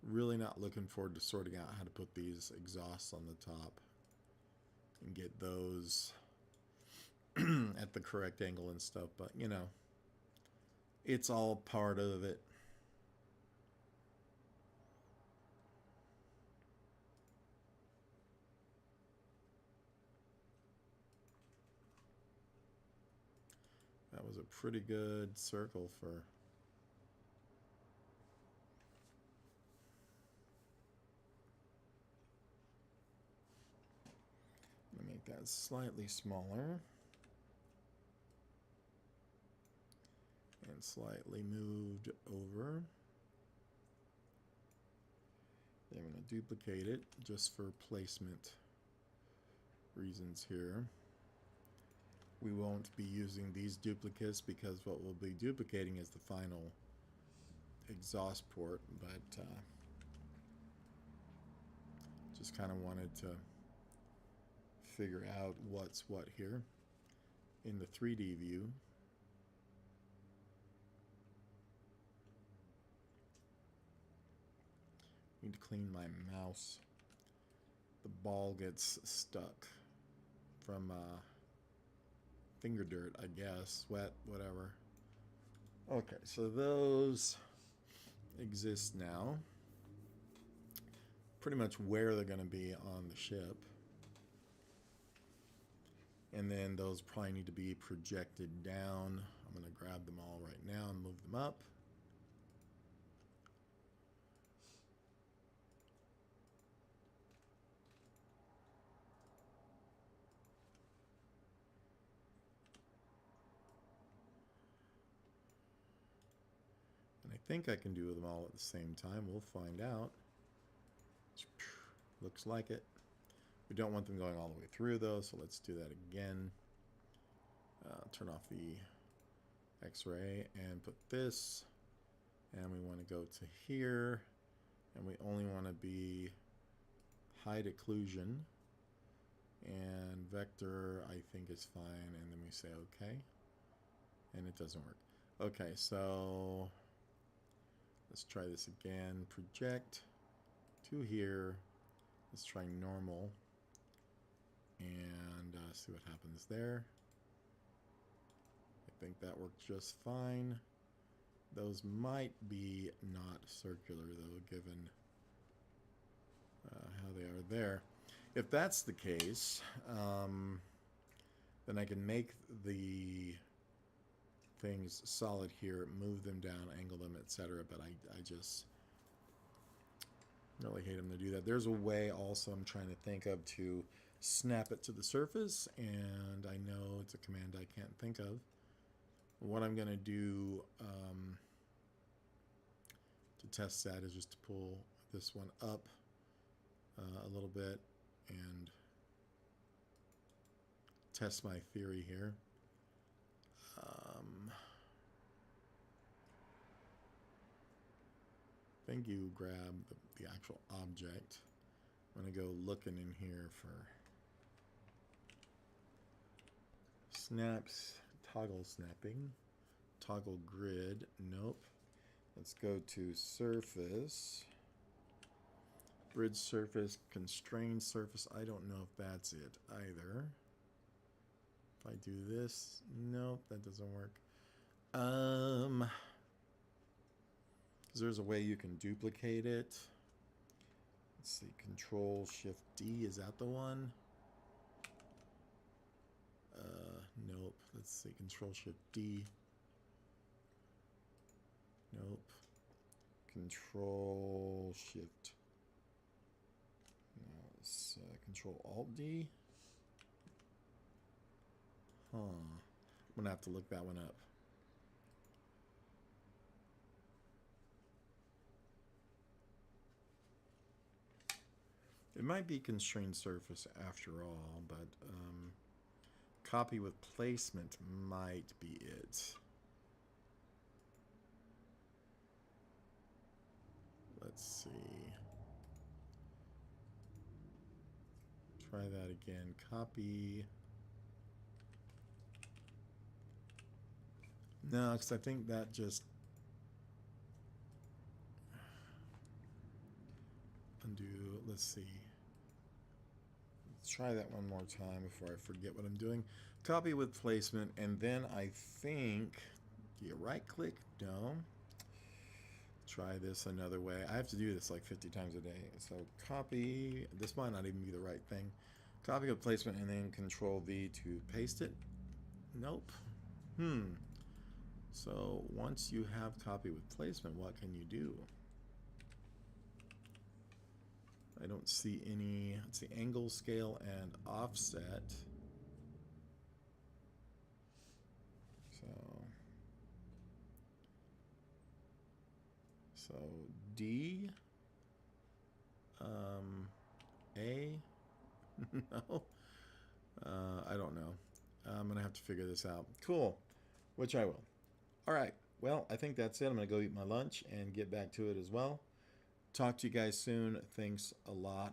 Really not looking forward to sorting out how to put these exhausts on the top and get those at the correct angle and stuff, but you know, it's all part of it. That was a pretty good circle for... Let me make that slightly smaller. And slightly moved over. Then I'm going to duplicate it just for placement reasons here. We won't be using these duplicates because what we'll be duplicating is the final exhaust port, but just kind of wanted to figure out what's what here in the 3D view. Need to clean my mouse. The ball gets stuck from finger dirt, I guess, sweat, whatever. Okay, so those exist now. Pretty much where they're going to be on the ship. And then those probably need to be projected down. I'm going to grab them all right now and move them up. And I think I can do them all at the same time. We'll find out. Looks like it. We don't want them going all the way through though, so let's do that again. Turn off the X-ray and put this. And we want to go to here. And we only want to be hide occlusion. And vector, I think, is fine. And then we say OK. And it doesn't work. Okay, so let's try this again. Project to here. Let's try normal. And see what happens there. I think that worked just fine. Those might be not circular, though, given how they are there. If that's the case, then I can make the things solid here, move them down, angle them, etc. But I just really hate them to do that. There's a way also I'm trying to think of to snap it to the surface, and I know it's a command I can't think of. What I'm going to do to test that is just to pull this one up a little bit and test my theory here. I think you grab the actual object. I'm going to go looking in here for snaps, toggle snapping, toggle grid. Nope. Let's go to surface, bridge surface, constrained surface. I don't know if that's it either. If I do this, nope, that doesn't work. There's a way you can duplicate it. Let's see, Control Shift D, is that the one? Nope. Let's see, Control Shift D. Nope. Control Shift. No, it's Control Alt D. Huh. I'm gonna have to look that one up. It might be constrained surface after all, but copy with placement might be it. Let's see. Try that again. Copy. No, because I think that just undo. Let's see. Let's try that one more time before I forget what I'm doing. Copy with placement, and then I think, do you right click? No. Try this another way. I have to do this like 50 times a day. So copy. This might not even be the right thing. Copy with placement, and then Control V to paste it. Nope. So once you have copy with placement, what can you do? I don't see any. It's the angle, scale, and offset. So D, A, no, I don't know. I'm gonna have to figure this out. Cool, which I will. All right. Well, I think that's it. I'm gonna go eat my lunch and get back to it as well. Talk to you guys soon. Thanks a lot,